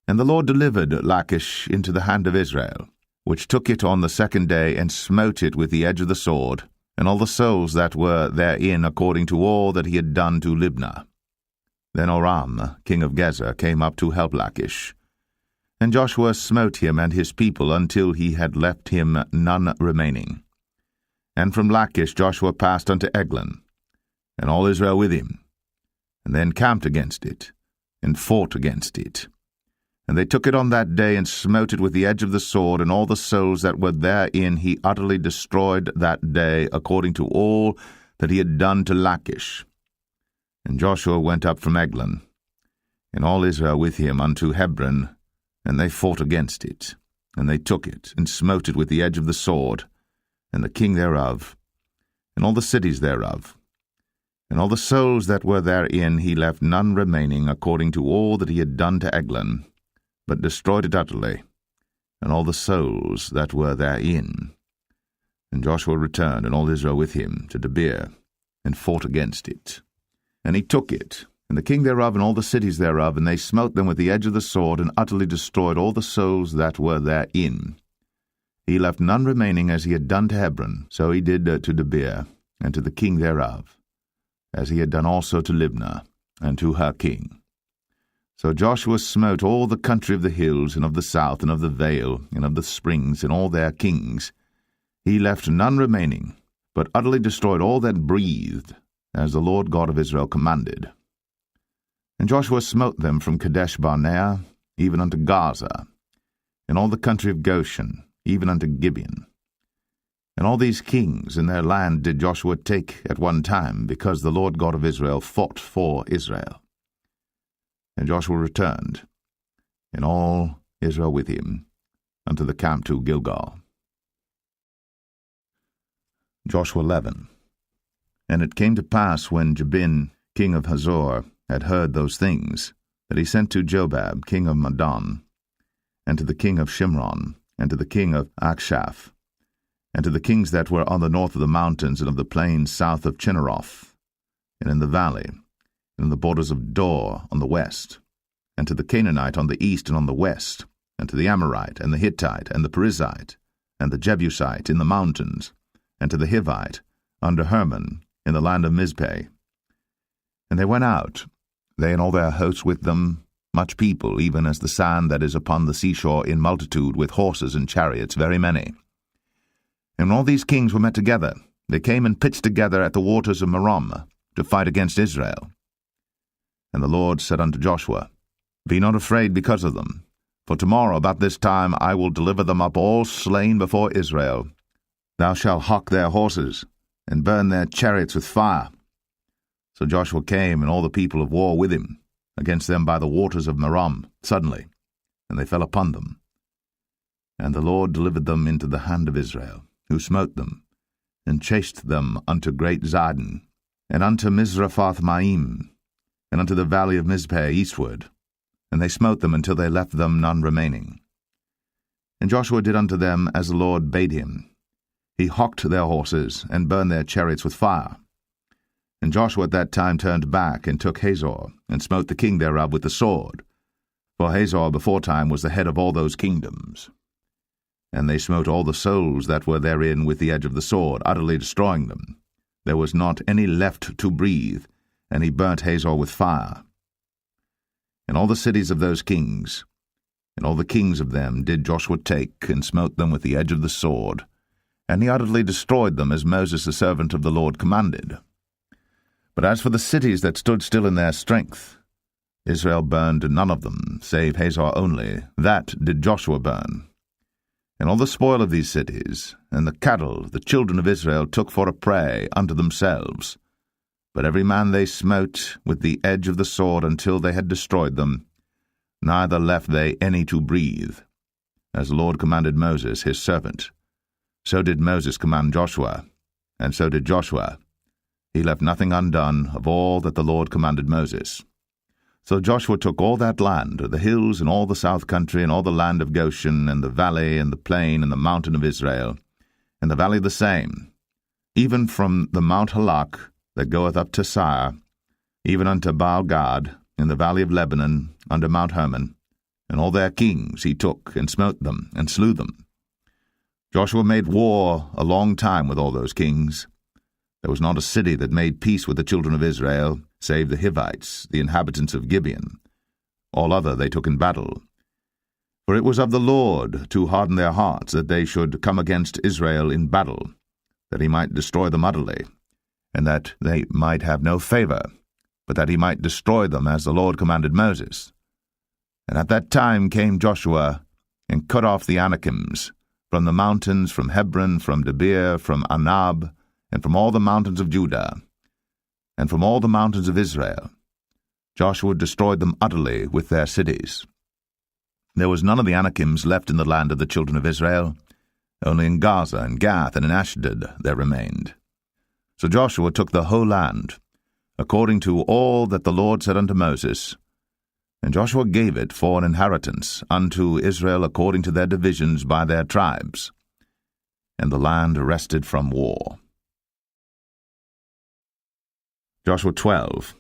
And the Lord delivered Lachish into the hand of Israel, which took it on the 2nd day, and smote it with the edge of the sword, and all the souls that were therein, according to all that he had done to Libnah. Then Oram, king of Gezer, came up to help Lachish. And Joshua smote him and his people until he had left him none remaining. And from Lachish Joshua passed unto Eglon, and all Israel with him. And they encamped against it, and fought against it. And they took it on that day, and smote it with the edge of the sword, and all the souls that were therein he utterly destroyed that day, according to all that he had done to Lachish. And Joshua went up from Eglon, and all Israel with him, unto Hebron, and they fought against it. And they took it, and smote it with the edge of the sword, and the king thereof, and all the cities thereof. And all the souls that were therein he left none remaining, according to all that he had done to Eglon, but destroyed it utterly, and all the souls that were therein. And Joshua returned, and all Israel with him, to Debir, and fought against it. And he took it, and the king thereof, and all the cities thereof, and they smote them with the edge of the sword, and utterly destroyed all the souls that were therein. He left none remaining, as he had done to Hebron, so he did to Debir, and to the king thereof, as he had done also to Libnah, and to her king. So Joshua smote all the country of the hills, and of the south, and of the vale, and of the springs, and all their kings. He left none remaining, but utterly destroyed all that breathed, as the Lord God of Israel commanded. And Joshua smote them from Kadesh-barnea, even unto Gaza, and all the country of Goshen, even unto Gibeon. And all these kings in their land did Joshua take at one time, because the Lord God of Israel fought for Israel. And Joshua returned, and all Israel with him, unto the camp to Gilgal. Joshua 11. And it came to pass, when Jabin, king of Hazor, had heard those things, that he sent to Jobab, king of Madon, and to the king of Shimron, and to the king of Achshaph, and to the kings that were on the north of the mountains, and of the plains south of Chinneroth, and in the valley, and in the borders of Dor on the west, and to the Canaanite on the east and on the west, and to the Amorite, and the Hittite, and the Perizzite, and the Jebusite in the mountains, and to the Hivite, under Hermon, in the land of Mizpeh. And they went out, they and all their hosts with them, much people, even as the sand that is upon the seashore in multitude, with horses and chariots very many. And when all these kings were met together, they came and pitched together at the waters of Merom, to fight against Israel. And the Lord said unto Joshua, Be not afraid because of them, for tomorrow about this time I will deliver them up all slain before Israel. Thou shalt hock their horses, and burn their chariots with fire. So Joshua came, and all the people of war with him, against them by the waters of Merom, suddenly, and they fell upon them. And the Lord delivered them into the hand of Israel, who smote them, and chased them unto great Zidon, and unto Mizraphoth-maim, and unto the valley of Mizpeh eastward, and they smote them until they left them none remaining. And Joshua did unto them as the Lord bade him. He hocked their horses, and burned their chariots with fire. And Joshua at that time turned back, and took Hazor, and smote the king thereof with the sword. For Hazor beforetime was the head of all those kingdoms. And they smote all the souls that were therein with the edge of the sword, utterly destroying them. There was not any left to breathe, and he burnt Hazor with fire. And all the cities of those kings, and all the kings of them, did Joshua take, and smote them with the edge of the sword, and he utterly destroyed them, as Moses the servant of the Lord commanded. But as for the cities that stood still in their strength, Israel burned none of them, save Hazor only. That did Joshua burn. And all the spoil of these cities, and the cattle, the children of Israel took for a prey unto themselves. But every man they smote with the edge of the sword until they had destroyed them, neither left they any to breathe, as the Lord commanded Moses his servant. So did Moses command Joshua, and so did Joshua. He left nothing undone of all that the Lord commanded Moses. So Joshua took all that land, the hills, and all the south country, and all the land of Goshen, and the valley, and the plain, and the mountain of Israel, and the valley the same, even from the Mount Halak that goeth up to Sire, even unto Baal-gad, in the valley of Lebanon, under Mount Hermon, and all their kings he took, and smote them, and slew them. Joshua made war a long time with all those kings. There was not a city that made peace with the children of Israel, save the Hivites, the inhabitants of Gibeon. All other they took in battle. For it was of the Lord to harden their hearts, that they should come against Israel in battle, that he might destroy them utterly. and that they might have no favor, but that he might destroy them as the Lord commanded Moses. And at that time came Joshua, and cut off the Anakims, from the mountains, from Hebron, from Debir, from Anab, and from all the mountains of Judah, and from all the mountains of Israel. Joshua destroyed them utterly with their cities. There was none of the Anakims left in the land of the children of Israel. Only in Gaza and Gath and in Ashdod there remained. So Joshua took the whole land, according to all that the Lord said unto Moses. And Joshua gave it for an inheritance unto Israel according to their divisions by their tribes. And the land rested from war. Joshua 12.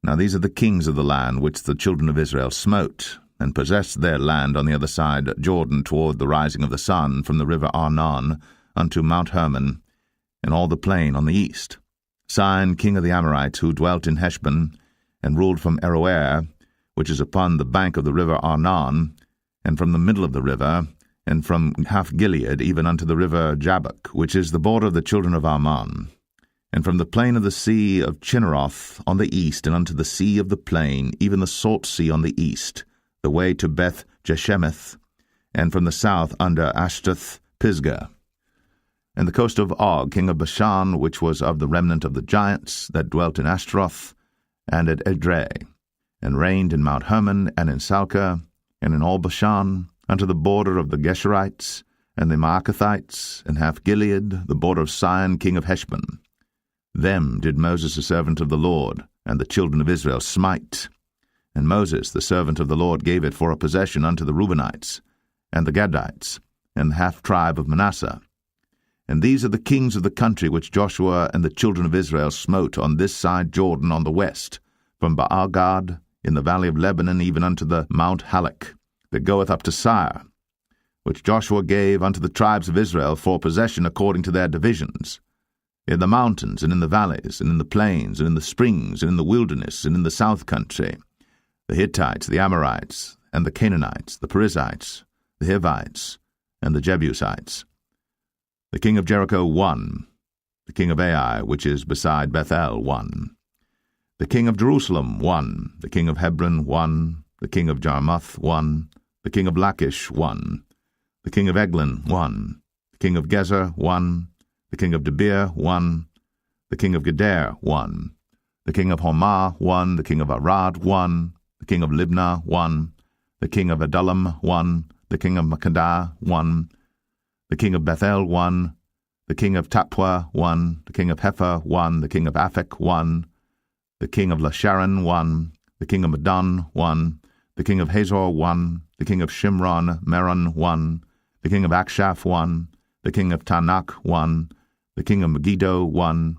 Now these are the kings of the land which the children of Israel smote, and possessed their land on the other side Jordan toward the rising of the sun, from the river Arnon unto Mount Hermon, and all the plain on the east. Sihon king of the Amorites, who dwelt in Heshbon, and ruled from Aroer, which is upon the bank of the river Arnon, and from the middle of the river, and from half Gilead even unto the river Jabbok, which is the border of the children of Ammon, and from the plain of the sea of Chinneroth on the east, and unto the sea of the plain, even the salt sea on the east, the way to Beth Jeshemeth, and from the south under Ashtath Pisgah, and the coast of Og king of Bashan, which was of the remnant of the giants that dwelt in Ashtaroth, and at Edrei, and reigned in Mount Hermon, and in Salcah, and in all Bashan, unto the border of the Geshurites, and the Maacathites, and half Gilead, the border of Sihon king of Heshbon. Them did Moses the servant of the Lord, and the children of Israel smite. And Moses the servant of the Lord gave it for a possession unto the Reubenites, and the Gadites, and the half tribe of Manasseh. And these are the kings of the country which Joshua and the children of Israel smote on this side Jordan on the west, from Baal-gad, in the valley of Lebanon, even unto the Mount Halak, that goeth up to Sire, which Joshua gave unto the tribes of Israel for possession according to their divisions, in the mountains, and in the valleys, and in the plains, and in the springs, and in the wilderness, and in the south country, the Hittites, the Amorites, and the Canaanites, the Perizzites, the Hivites, and the Jebusites. The king of Jericho won, the king of Ai, which is beside Bethel, won. The king of Jerusalem won, the king of Hebron won, the king of Jarmuth won, the king of Lachish won, the king of Eglon won, the king of Gezer won, the king of Debir won, the king of Geder won, the king of Hormah won, the king of Arad won, the king of Libnah won, the king of Adullam won, the king of Makkedah won, the king of Bethel won, the king of Tappuah won, the king of Hepher won, the king of Aphek won, the king of Lasharon won, the king of Madon won, the king of Hazor won, the king of Shimron Meron won, the king of Akshaph won, the king of Tanakh won, the king of Megiddo won,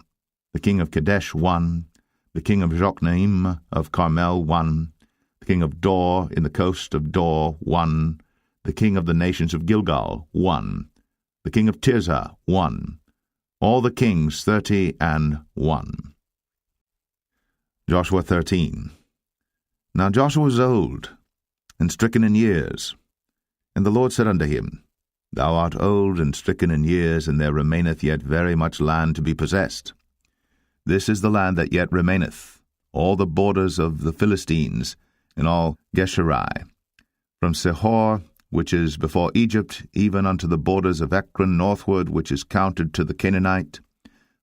the king of Kadesh won, the king of Jokneam of Carmel won, the king of Dor in the coast of Dor won, the king of the nations of Gilgal won, the king of Tirzah won, all the kings 30 and 1. Joshua 13. Now Joshua was old, and stricken in years. And the Lord said unto him, Thou art old and stricken in years, and there remaineth yet very much land to be possessed. This is the land that yet remaineth, all the borders of the Philistines, and all Geshuri, from Sihor, which is before Egypt, even unto the borders of Ekron northward, which is counted to the Canaanite,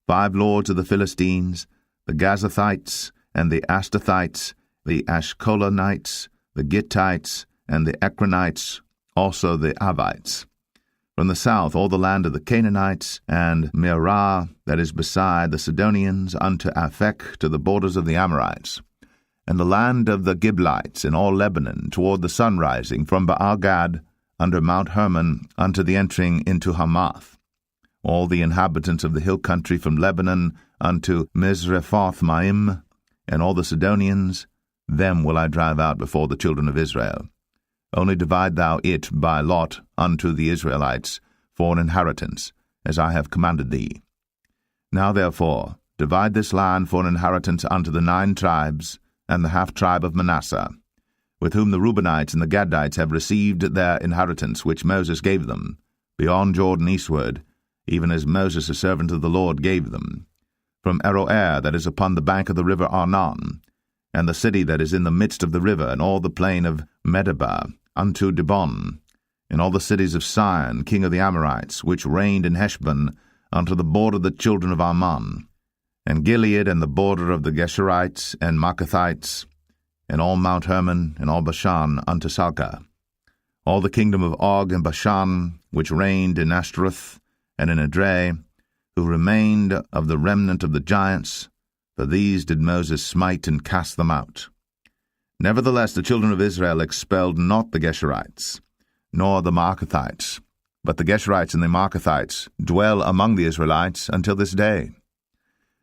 5 lords of the Philistines, the Gazathites, and the Ashtothites, the Ashkolanites, the Gittites, and the Ekronites, also the Avites. From the south all the land of the Canaanites, and Mearah, that is beside the Sidonians, unto Aphek, to the borders of the Amorites, and the land of the Giblites, in all Lebanon, toward the sunrising, from Baal-gad, under Mount Hermon, unto the entering into Hamath. All the inhabitants of the hill country from Lebanon unto Misrephoth-maim, and all the Sidonians, them will I drive out before the children of Israel. Only divide thou it by lot unto the Israelites for an inheritance, as I have commanded thee. Now therefore divide this land for an inheritance unto the 9 tribes, and the half tribe of Manasseh, with whom the Reubenites and the Gadites have received their inheritance which Moses gave them, beyond Jordan eastward, even as Moses the servant of the Lord gave them. from Aroer that is upon the bank of the river Arnon, and the city that is in the midst of the river, and all the plain of Medeba, unto Dibon, and all the cities of Sion, king of the Amorites, which reigned in Heshbon, unto the border of the children of Ammon, and Gilead, and the border of the Geshurites and Maacathites, and all Mount Hermon, and all Bashan, unto Salcah, all the kingdom of Og and Bashan, which reigned in Ashtaroth and in Edrei, who remained of the remnant of the giants, for these did Moses smite and cast them out. Nevertheless the children of Israel expelled not the Geshurites, nor the Maacathites, but the Geshurites and the Maacathites dwell among the Israelites until this day.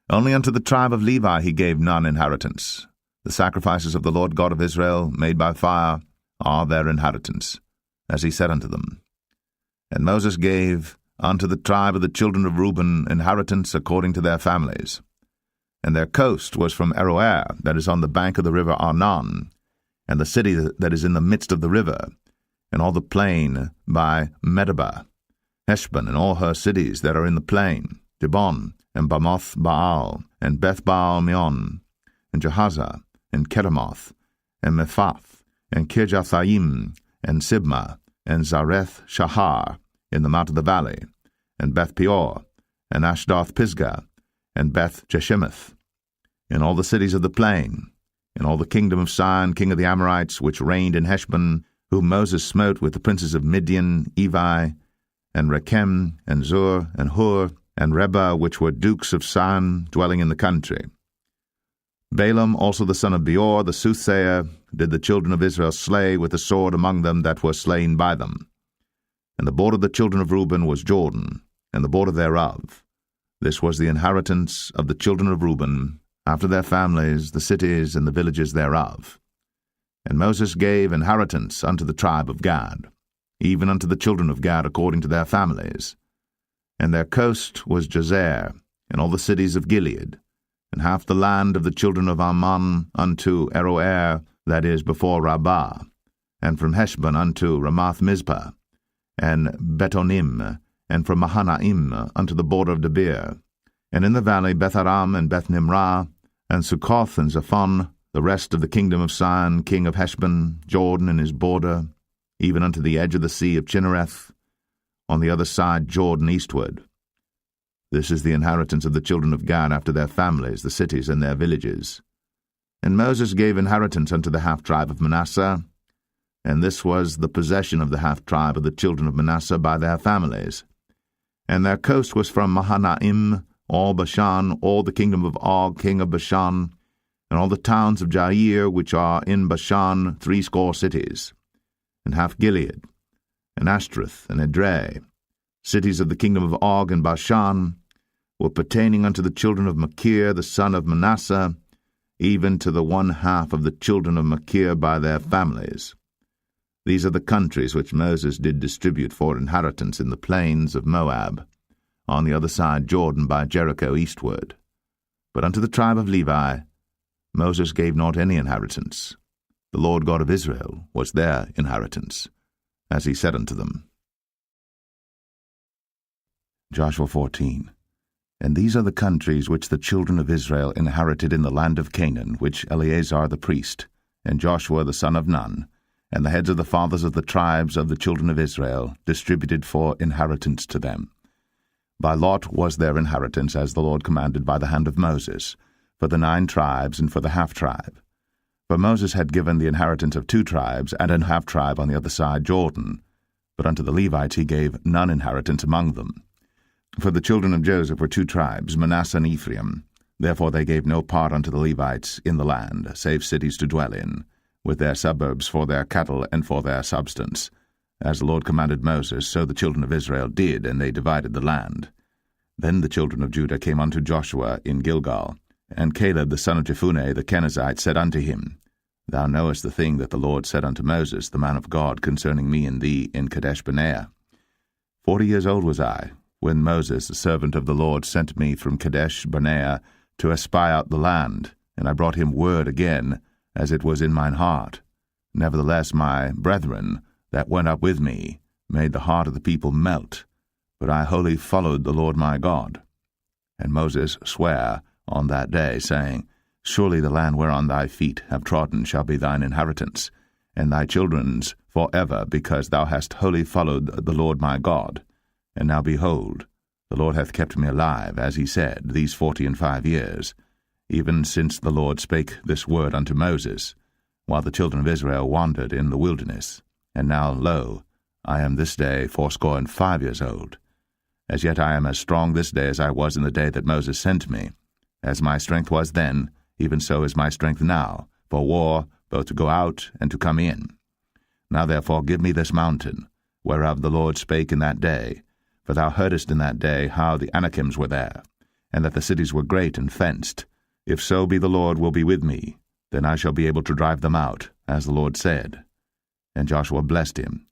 Only unto the tribe of Levi he gave none inheritance. The sacrifices of the Lord God of Israel, made by fire, are their inheritance, as he said unto them. And Moses gave unto the tribe of the children of Reuben inheritance according to their families. And their coast was from Aroer, that is on the bank of the river Arnon, and the city that is in the midst of the river, and all the plain by Medeba, Heshbon, and all her cities that are in the plain, Dibon, and Bamoth Baal, and Beth Baal Meon, and Jehazzah, and Kedemoth, and Mephath, and Kirjathaim, and Sibmah, and Zareth Shahar, in the mount of the valley, and Beth Peor, and Ashdoth Pisgah, and Beth Jeshimoth, in all the cities of the plain, in all the kingdom of Sion, king of the Amorites, which reigned in Heshbon, whom Moses smote with the princes of Midian, Evi, and Rechem, and Zur, and Hur, and Reba, which were dukes of Sion, dwelling in the country. Balaam also the son of Beor, the soothsayer, did the children of Israel slay with the sword among them that were slain by them. And the border of the children of Reuben was Jordan, and the border thereof. This was the inheritance of the children of Reuben, after their families, the cities and the villages thereof. And Moses gave inheritance unto the tribe of Gad, even unto the children of Gad according to their families. And their coast was Jazer, and all the cities of Gilead, and half the land of the children of Ammon unto Aroer, that is before Rabbah, and from Heshbon unto Ramath Mizpah, and Betonim, and from Mahanaim unto the border of Debir, and in the valley Beth-aram and Beth-nimrah, and Succoth and Zaphon, the rest of the kingdom of Sion, king of Heshbon, Jordan and his border, even unto the edge of the sea of Chinnereth, on the other side Jordan eastward. This is the inheritance of the children of Gad after their families, the cities and their villages. And Moses gave inheritance unto the half-tribe of Manasseh, and this was the possession of the half-tribe of the children of Manasseh by their families. And their coast was from Mahanaim, all Bashan, all the kingdom of Og, king of Bashan, and all the towns of Jair, which are in Bashan, 80 cities, and half Gilead, and Ashtaroth, and Edrei, cities of the kingdom of Og and Bashan, were pertaining unto the children of Machir, the son of Manasseh, even to the 1/2 of the children of Machir by their families. These are the countries which Moses did distribute for inheritance in the plains of Moab, on the other side Jordan by Jericho eastward. But unto the tribe of Levi Moses gave not any inheritance. The Lord God of Israel was their inheritance, as he said unto them. Joshua 14. And these are the countries which the children of Israel inherited in the land of Canaan, which Eleazar the priest, and Joshua the son of Nun, and the heads of the fathers of the tribes of the children of Israel, distributed for inheritance to them. By lot was their inheritance, as the Lord commanded by the hand of Moses, for the 9 tribes and for the half-tribe. For Moses had given the inheritance of 2 tribes and an half-tribe on the other side Jordan, but unto the Levites he gave none inheritance among them. For the children of Joseph were 2 tribes, Manasseh and Ephraim. Therefore they gave no part unto the Levites in the land, save cities to dwell in, with their suburbs for their cattle and for their substance. As the Lord commanded Moses, so the children of Israel did, and they divided the land. Then the children of Judah came unto Joshua in Gilgal, and Caleb the son of Jephunneh the Kenizzite said unto him, Thou knowest the thing that the Lord said unto Moses, the man of God, concerning me and thee in Kadesh-barnea. 40 years old was I, when Moses, the servant of the Lord, sent me from Kadesh-barnea to espy out the land, and I brought him word again, as it was in mine heart. Nevertheless my brethren, that went up with me, made the heart of the people melt, but I wholly followed the Lord my God. And Moses sware on that day, saying, Surely the land whereon thy feet have trodden shall be thine inheritance, and thy children's for ever, because thou hast wholly followed the Lord my God. And now behold, the Lord hath kept me alive, as he said, these 45 years, even since the Lord spake this word unto Moses, while the children of Israel wandered in the wilderness. And now, lo, I am this day 85 years old. As yet I am as strong this day as I was in the day that Moses sent me. As my strength was then, even so is my strength now, for war, both to go out and to come in. Now therefore give me this mountain, whereof the Lord spake in that day, for thou heardest in that day how the Anakims were there, and that the cities were great and fenced. If so be the Lord will be with me, then I shall be able to drive them out, as the Lord said. And Joshua blessed him,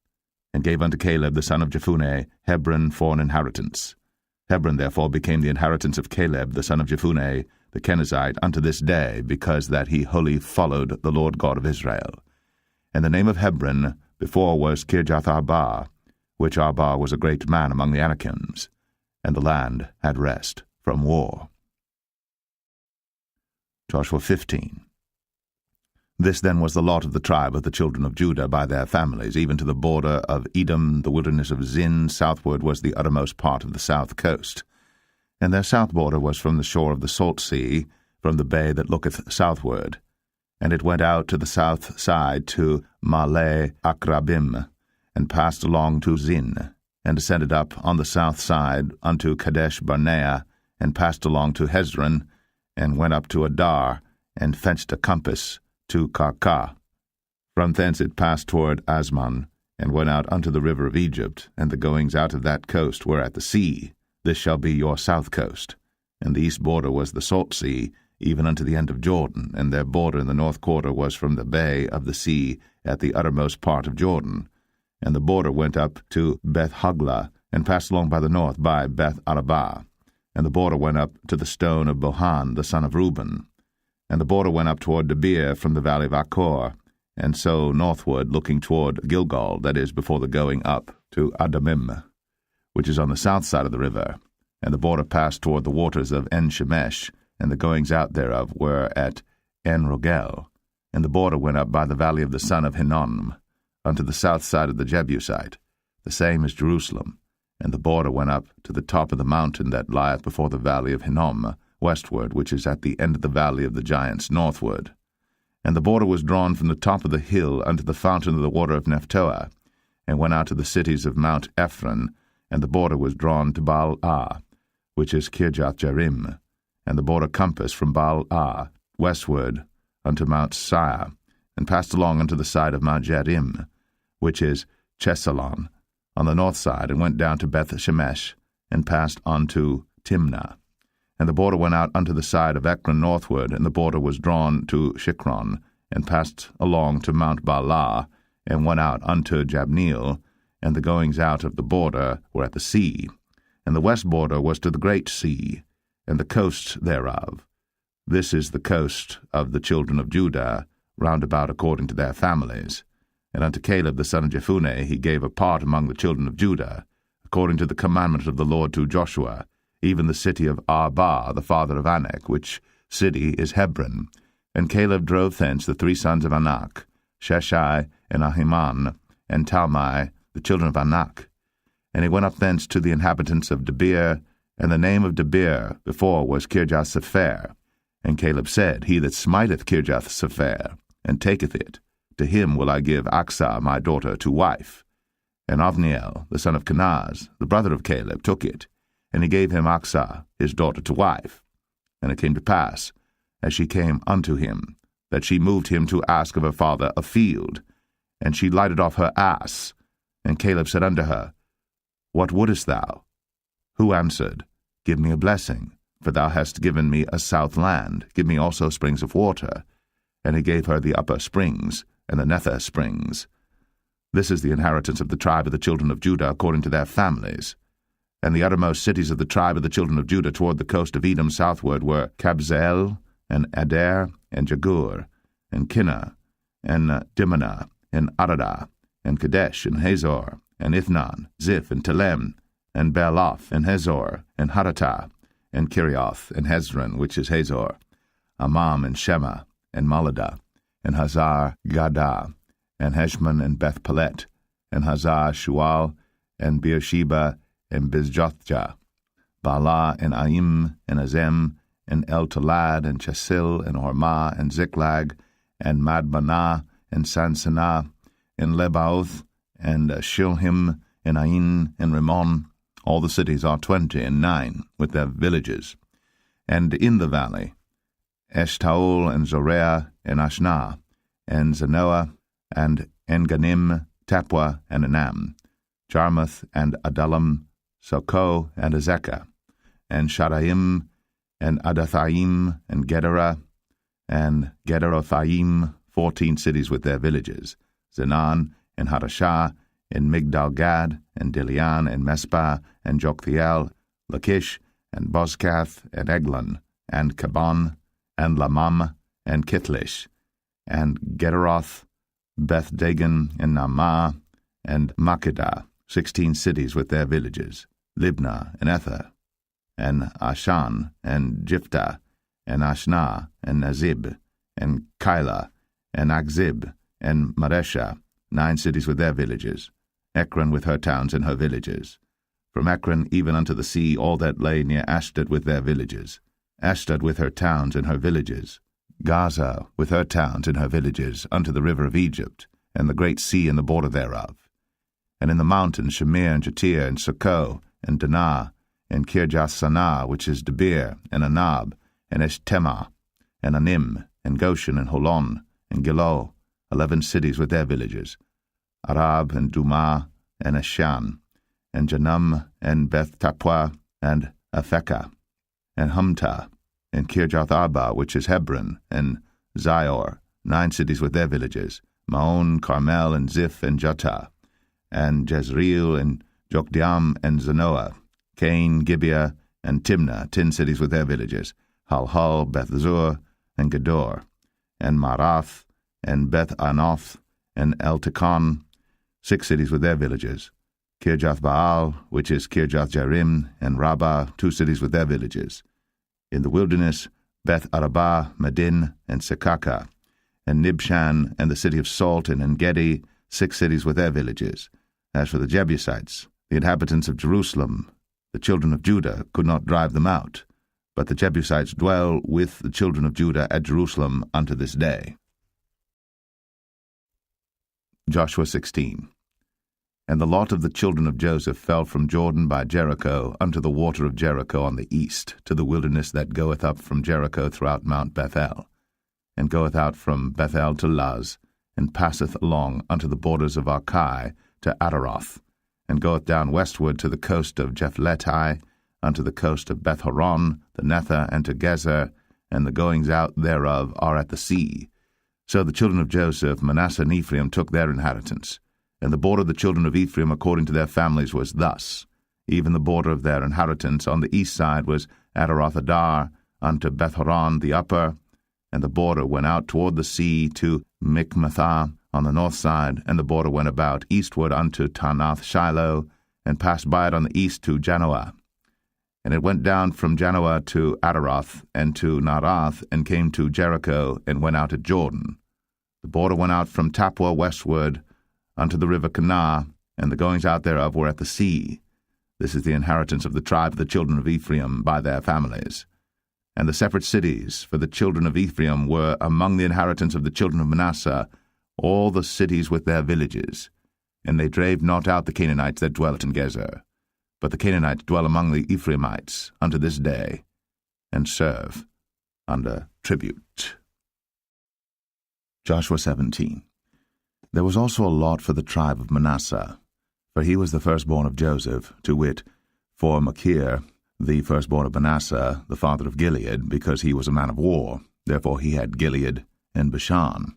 and gave unto Caleb the son of Jephunneh Hebron for an inheritance. Hebron therefore became the inheritance of Caleb the son of Jephunneh the Kenizzite unto this day, because that he wholly followed the Lord God of Israel. And the name of Hebron before was Kirjath-Arba, which Arba was a great man among the Anakims, and the land had rest from war. Joshua 15. This then was the lot of the tribe of the children of Judah by their families, even to the border of Edom, the wilderness of Zin. Southward was the uttermost part of the south coast. And their south border was from the shore of the salt sea, from the bay that looketh southward. And it went out to the south side to Male Akrabim, and passed along to Zin, and ascended up on the south side unto Kadesh Barnea, and passed along to Hezron, and went up to Adar, and fenced a compass to Karkah. From thence it passed toward Asman, and went out unto the river of Egypt, and the goings out of that coast were at the sea. This shall be your south coast. And the east border was the salt sea, even unto the end of Jordan, and their border in the north quarter was from the bay of the sea at the uttermost part of Jordan. And the border went up to Beth-Hoglah, and passed along by the north by Beth-Arabah. And the border went up to the stone of Bohan, the son of Reuben. And the border went up toward Debir from the valley of Achor, and so northward, looking toward Gilgal, that is, before the going up to Adamim, which is on the south side of the river. And the border passed toward the waters of En-Shemesh, and the goings out thereof were at En-Rogel. And the border went up by the valley of the son of Hinnom, unto the south side of the Jebusite, the same as Jerusalem. And the border went up to the top of the mountain that lieth before the valley of Hinnom, westward, which is at the end of the valley of the giants northward. And the border was drawn from the top of the hill unto the fountain of the water of Nephtoah, and went out to the cities of Mount Ephron, and the border was drawn to Baal-Ah, which is Kirjath-Jearim, and the border compassed from Baal-Ah westward unto Mount Seir, and passed along unto the side of Mount Jearim, which is Chesalon, on the north side, and went down to Beth-Shemesh, and passed on to Timnah. And the border went out unto the side of Ekron northward, and the border was drawn to Shikron, and passed along to Mount Baalah, and went out unto Jabneel, and the goings out of the border were at the sea. And the west border was to the great sea, and the coasts thereof. This is the coast of the children of Judah, round about according to their families. And unto Caleb the son of Jephunneh he gave a part among the children of Judah, according to the commandment of the Lord to Joshua, even the city of Arba, the father of Anak, which city is Hebron. And Caleb drove thence the 3 sons of Anak, Sheshai, and Ahiman, and Talmai, the children of Anak. And he went up thence to the inhabitants of Debir, and the name of Debir before was Kirjath-Sepher. And Caleb said, He that smiteth Kirjath-Sepher, and taketh it, to him will I give Achsah my daughter to wife. And Othniel, the son of Kenaz, the brother of Caleb, took it, and he gave him Achsah his daughter to wife. And it came to pass, as she came unto him, that she moved him to ask of her father a field. And she lighted off her ass. And Caleb said unto her, What wouldest thou? Who answered, Give me a blessing, for thou hast given me a south land. Give me also springs of water. And he gave her the upper springs, and the nether springs. This is the inheritance of the tribe of the children of Judah according to their families. And the uttermost cities of the tribe of the children of Judah toward the coast of Edom southward were Kabzeel, and Adair, and Jagur, and Kinnah, and Dimnah, and Aradah, and Kadesh, and Hazor, and Ithnan, Ziph, and Telem, and Bealoth, and Hazor, and Haratah, and Kirioth, and Hezron, which is Hazor, Amam, and Shema, and Maladah, and Hazar Gadah, and Heshmon, and Beth Pelet, and Hazar Shual, and Beersheba, and Bizjothjah, Baalah, and Aim, and Azem, and El-Talad, and Chesil, and Hormah, and Ziklag, and Madmanah, and Sansanah, and Lebaoth, and Shilhim, and Ain, and Rimmon. All the cities are 29, with their villages. And in the valley, Eshtaol, and Zoreah, and Ashnah, and Zanoah, and Enganim, Tapua, and Anam, Jarmuth, and Adullam, Sokoh, and Azekah, and Shadaim, and Adathaim, and Gederah, and Gederothaim, 14 cities with their villages, Zenan, and Hadashah, and Migdal-Gad, and Dilian, and Mespah, and Joktheel, Lachish, and Bozkath, and Eglon, and Kaban, and Lamam, and Kithlish, and Gederoth, Beth-Dagon, and Naamah, and Makkedah, 16 cities with their villages, Libnah, and Ether, and Ashan, and Jiphthah, and Ashnah, and Nazib, and Keilah, and Akzib, and Maresha, 9 cities with their villages, Ekron with her towns and her villages. From Ekron even unto the sea, all that lay near Ashdod with their villages, Ashdod with her towns and her villages, Gaza with her towns and her villages, unto the river of Egypt, and the great sea and the border thereof. And in the mountains Shamir, and Jatir, and Succoth, and Danah, and Kirjath-Sanah, which is Debir, and Anab, and Eshtema, and Anim, and Goshen, and Holon, and Gilo, 11 cities with their villages, Arab, and Dumah, and Eshan, and Janum, and Beth-Tapua, and Aphekah, and Humtah, and Kirjath-Arba, which is Hebron, and Zior, 9 cities with their villages, Maon, Carmel, and Ziph, and Juttah, and Jezreel, and Jokdeam, and Zanoah, Cain, Gibeah, and Timnah, 10 cities with their villages, Halhul, Beth-zur, and Gedor, and Marath, and Beth-Anoth, and El-Tikon, 6 cities with their villages, Kirjath-Baal, which is Kirjath-Jearim, and Rabbah, 2 cities with their villages. In the wilderness, Beth-Arabah, Medin, and Sekaka, and Nibshan, and the city of Salt, and En-Gedi, 6 cities with their villages. As for the Jebusites, the inhabitants of Jerusalem, the children of Judah could not drive them out, but the Jebusites dwell with the children of Judah at Jerusalem unto this day. Joshua 16. And the lot of the children of Joseph fell from Jordan by Jericho unto the water of Jericho on the east, to the wilderness that goeth up from Jericho throughout Mount Bethel, and goeth out from Bethel to Luz, and passeth along unto the borders of Archai to Adaroth, and goeth down westward to the coast of Jephletai, unto the coast of Beth-horon, the Nether, and to Gezer, and the goings out thereof are at the sea. So the children of Joseph, Manasseh, and Ephraim took their inheritance. And the border of the children of Ephraim according to their families was thus. Even the border of their inheritance on the east side was Adaroth-Adar, unto Beth-horon the upper, and the border went out toward the sea to Michmethah on the north side, and the border went about eastward unto Taanath-Shiloh, and passed by it on the east to Janoah. And it went down from Janoah to Adaroth, and to Naarath, and came to Jericho, and went out at Jordan. The border went out from Tapua westward unto the river Kanah, and the goings out thereof were at the sea. This is the inheritance of the tribe of the children of Ephraim by their families. And the separate cities for the children of Ephraim were among the inheritance of the children of Manasseh, all the cities with their villages. And they drave not out the Canaanites that dwelt in Gezer. But the Canaanites dwell among the Ephraimites unto this day, and serve under tribute. Joshua 17. There was also a lot for the tribe of Manasseh, for he was the firstborn of Joseph, to wit, for Machir, the firstborn of Manasseh, the father of Gilead, because he was a man of war. Therefore he had Gilead and Bashan.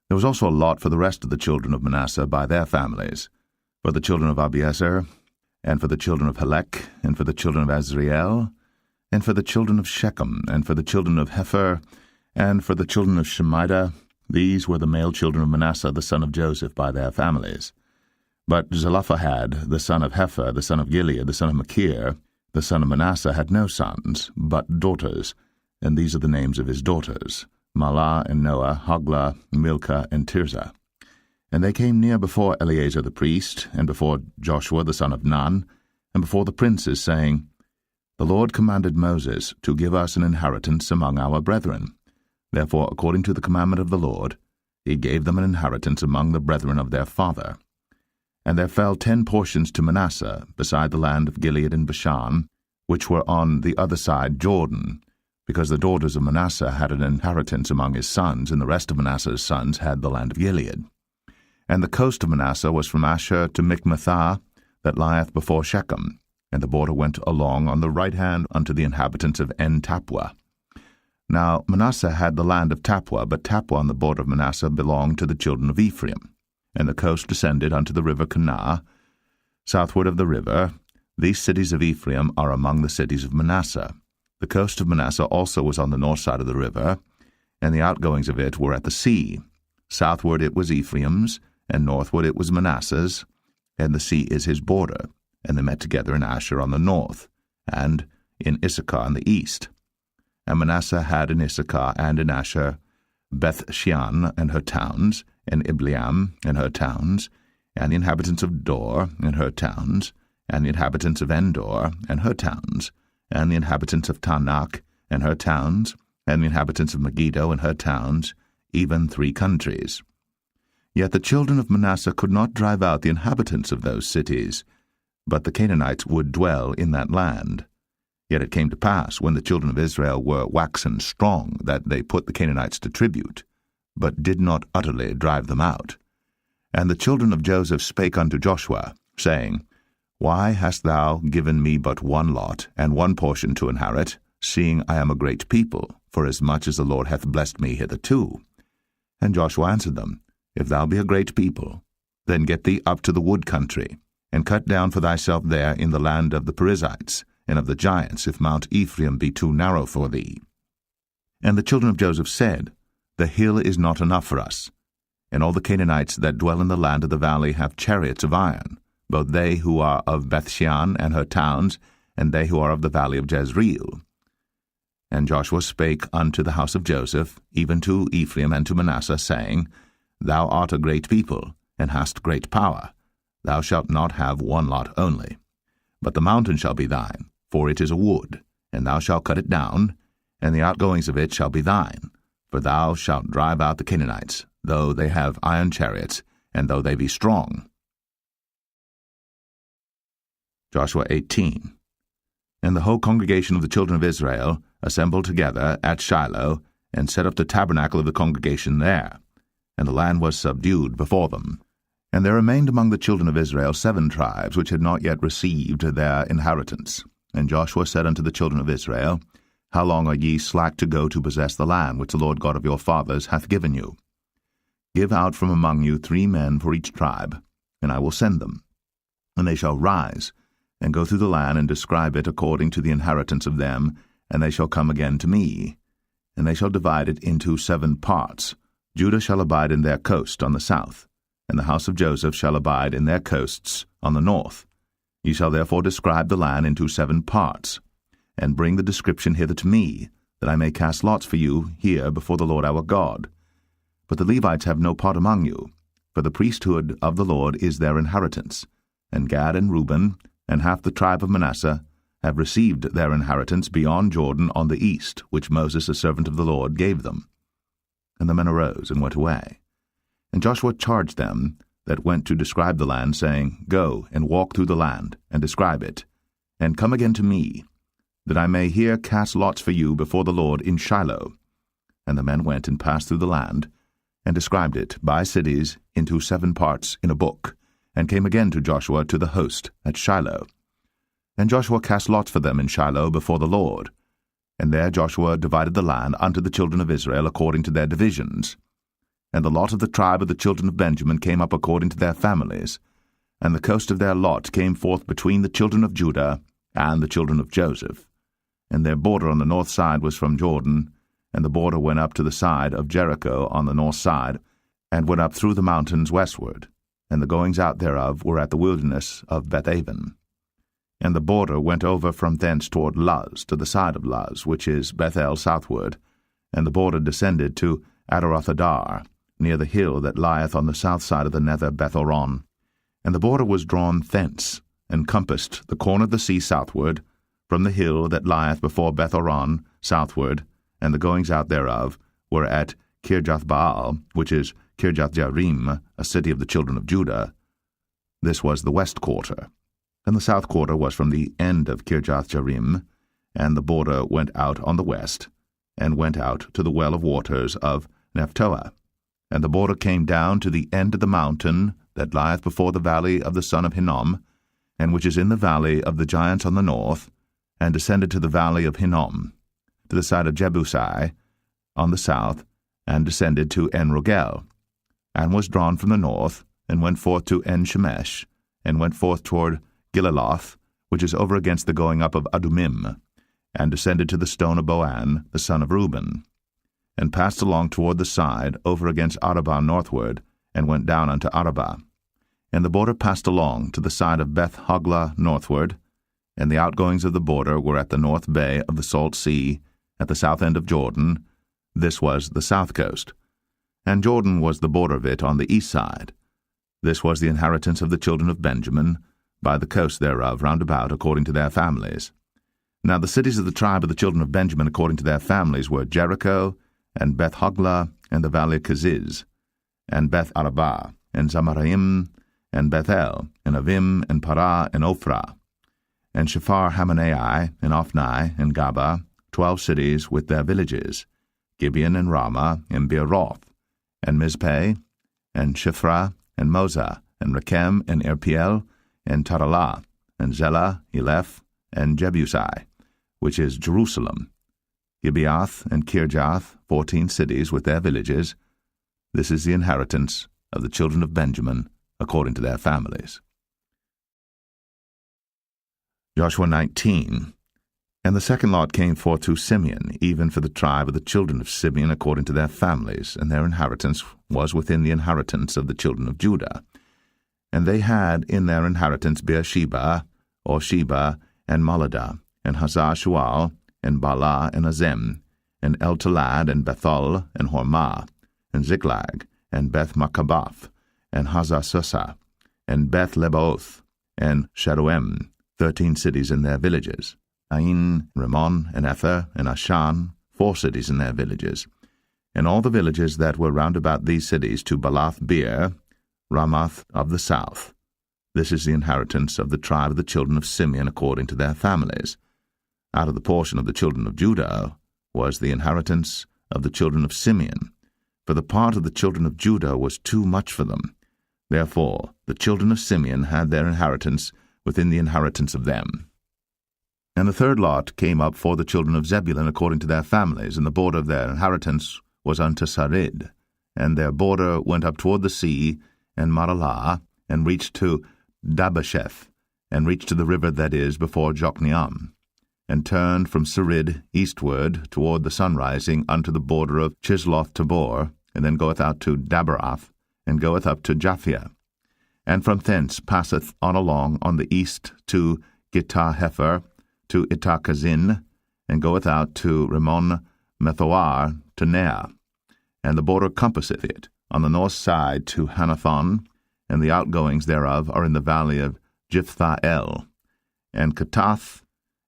There was also a lot for the rest of the children of Manasseh by their families, for the children of Abiezer, and for the children of Helek, and for the children of Azriel, and for the children of Shechem, and for the children of Hepher, and for the children of Shemida. These were the male children of Manasseh, the son of Joseph, by their families. But Zelophehad, the son of Hepher, the son of Gilead, the son of Machir, The son of Manasseh had no sons, but daughters, and these are the names of his daughters, Mahlah and Noah, Hoglah, Milcah, and Tirzah. And they came near before Eleazar the priest, and before Joshua the son of Nun, and before the princes, saying, The Lord commanded Moses to give us an inheritance among our brethren. Therefore, according to the commandment of the Lord, he gave them an inheritance among the brethren of their father. And there fell 10 portions to Manasseh, beside the land of Gilead and Bashan, which were on the other side Jordan, because the daughters of Manasseh had an inheritance among his sons, and the rest of Manasseh's sons had the land of Gilead. And the coast of Manasseh was from Asher to Michmethah, that lieth before Shechem, and the border went along on the right hand unto the inhabitants of En-Tappuah. Now Manasseh had the land of Tappuah, but Tappuah on the border of Manasseh belonged to the children of Ephraim. And the coast descended unto the river Kanah, southward of the river. These cities of Ephraim are among the cities of Manasseh. The coast of Manasseh also was on the north side of the river, and the outgoings of it were at the sea. Southward it was Ephraim's, and northward it was Manasseh's, and the sea is his border. And they met together in Asher on the north, and in Issachar on the east. And Manasseh had in Issachar and in Asher Beth-shean and her towns, and Ibleam and her towns, and the inhabitants of Dor and her towns, and the inhabitants of Endor and her towns, and the inhabitants of Tanakh and her towns, and the inhabitants of Megiddo and her towns, even 3 countries. Yet the children of Manasseh could not drive out the inhabitants of those cities, but the Canaanites would dwell in that land. Yet it came to pass, when the children of Israel were waxen strong, that they put the Canaanites to tribute, but did not utterly drive them out. And the children of Joseph spake unto Joshua, saying, Why hast thou given me but one lot, and one portion to inherit, seeing I am a great people, forasmuch as the Lord hath blessed me hitherto? And Joshua answered them, If thou be a great people, then get thee up to the wood country, and cut down for thyself there in the land of the Perizzites, and of the giants, if Mount Ephraim be too narrow for thee. And the children of Joseph said, The hill is not enough for us, and all the Canaanites that dwell in the land of the valley have chariots of iron, both they who are of Beth-shean and her towns, and they who are of the valley of Jezreel. And Joshua spake unto the house of Joseph, even to Ephraim and to Manasseh, saying, Thou art a great people, and hast great power. Thou shalt not have one lot only. But the mountain shall be thine, for it is a wood, and thou shalt cut it down, and the outgoings of it shall be thine. For thou shalt drive out the Canaanites, though they have iron chariots, and though they be strong. Joshua 18. And the whole congregation of the children of Israel assembled together at Shiloh, and set up the tabernacle of the congregation there. And the land was subdued before them. And there remained among the children of Israel 7 tribes, which had not yet received their inheritance. And Joshua said unto the children of Israel, How long are ye slack to go to possess the land which the Lord God of your fathers hath given you? Give out from among you 3 men for each tribe, and I will send them. And they shall rise, and go through the land, and describe it according to the inheritance of them, and they shall come again to me. And they shall divide it into 7 parts. Judah shall abide in their coast on the south, and the house of Joseph shall abide in their coasts on the north. Ye shall therefore describe the land into 7 parts, and bring the description hither to me, that I may cast lots for you here before the Lord our God. But the Levites have no part among you, for the priesthood of the Lord is their inheritance. And Gad and Reuben, and half the tribe of Manasseh, have received their inheritance beyond Jordan on the east, which Moses the servant of the Lord gave them. And the men arose and went away. And Joshua charged them that went to describe the land, saying, Go and walk through the land, and describe it, and come again to me, that I may here cast lots for you before the Lord in Shiloh. And the men went and passed through the land, and described it by cities into 7 parts in a book, and came again to Joshua to the host at Shiloh. And Joshua cast lots for them in Shiloh before the Lord. And there Joshua divided the land unto the children of Israel according to their divisions. And the lot of the tribe of the children of Benjamin came up according to their families, and the coast of their lot came forth between the children of Judah and the children of Joseph. And their border on the north side was from Jordan, and the border went up to the side of Jericho on the north side, and went up through the mountains westward, and the goings out thereof were at the wilderness of Bethaven. And the border went over from thence toward Luz, to the side of Luz, which is Bethel southward, and the border descended to Adarothadar, near the hill that lieth on the south side of the nether Bethoron. And the border was drawn thence, and compassed the corner of the sea southward, from the hill that lieth before Bethoron southward, and the goings out thereof were at Kirjath-Baal, which is Kirjath-Jearim, a city of the children of Judah. This was the west quarter. And the south quarter was from the end of Kirjath-Jearim, and the border went out on the west, and went out to the well of waters of Nephtoah. And the border came down to the end of the mountain that lieth before the valley of the son of Hinnom, and which is in the valley of the giants on the north, and descended to the valley of Hinnom, to the side of Jebusai on the south, and descended to En-Rogel, and was drawn from the north, and went forth to En-Shemesh, and went forth toward Gilaloth, which is over against the going up of Adumim, and descended to the stone of Boan, the son of Reuben, and passed along toward the side, over against Arabah northward, and went down unto Arabah. And the border passed along to the side of Beth-Hoglah northward, and the outgoings of the border were at the north bay of the salt sea, at the south end of Jordan. This was the south coast. And Jordan was the border of it on the east side. This was the inheritance of the children of Benjamin, by the coast thereof round about, according to their families. Now the cities of the tribe of the children of Benjamin according to their families were Jericho, and Beth-Hoglah, and the valley of Keziz, and Beth-Arabah, and Zamaraim, and Bethel, and Avim, and Parah, and Ophrah, and Shephar-Hamanai, and Ophni, and Gaba, 12 cities with their villages, Gibeon, and Ramah, and Beeroth, and Mizpeh, and Shiphrah, and Moza, and Rechem, and Irpiel, and Taralah, and Zelah, Eleph, and Jebusai, which is Jerusalem, Gibeath, and Kirjath, 14 cities with their villages. This is the inheritance of the children of Benjamin, according to their families. Joshua 19. And the second lot came forth to Simeon, even for the tribe of the children of Simeon according to their families, and their inheritance was within the inheritance of the children of Judah. And they had in their inheritance Beersheba, or Sheba, and Moladah, and Hazar-Shual, and Bala, and Azem, and El-Talad, and Bethul, and Hormah, and Ziklag, and Beth-Makabath, and Hazar-Susah, and Beth-Lebaoth, and Sharuem, 13 cities in their villages, Ain, Rimmon, and Ether, and Ashan, 4 cities in their villages, and all the villages that were round about these cities to Balath-beer, Ramoth of the south. This is the inheritance of the tribe of the children of Simeon according to their families. Out of the portion of the children of Judah was the inheritance of the children of Simeon, for the part of the children of Judah was too much for them. Therefore the children of Simeon had their inheritance within the inheritance of them. And the third lot came up for the children of Zebulun according to their families, and the border of their inheritance was unto Sarid, and their border went up toward the sea, and Maralah, and reached to Dabasheth, and reached to the river that is before Jokneam, and turned from Sarid eastward toward the sunrising unto the border of Chisloth-Tabor, and then goeth out to Daberath, and goeth up to Japhia, and from thence passeth on along on the east to Gittah-Hefer, to Ittah-Kazin, and goeth out to Rimmon-Methoar, to Nea, and the border compasseth it on the north side to Hanathon, and the outgoings thereof are in the valley of Jiphthah-El, and Katath,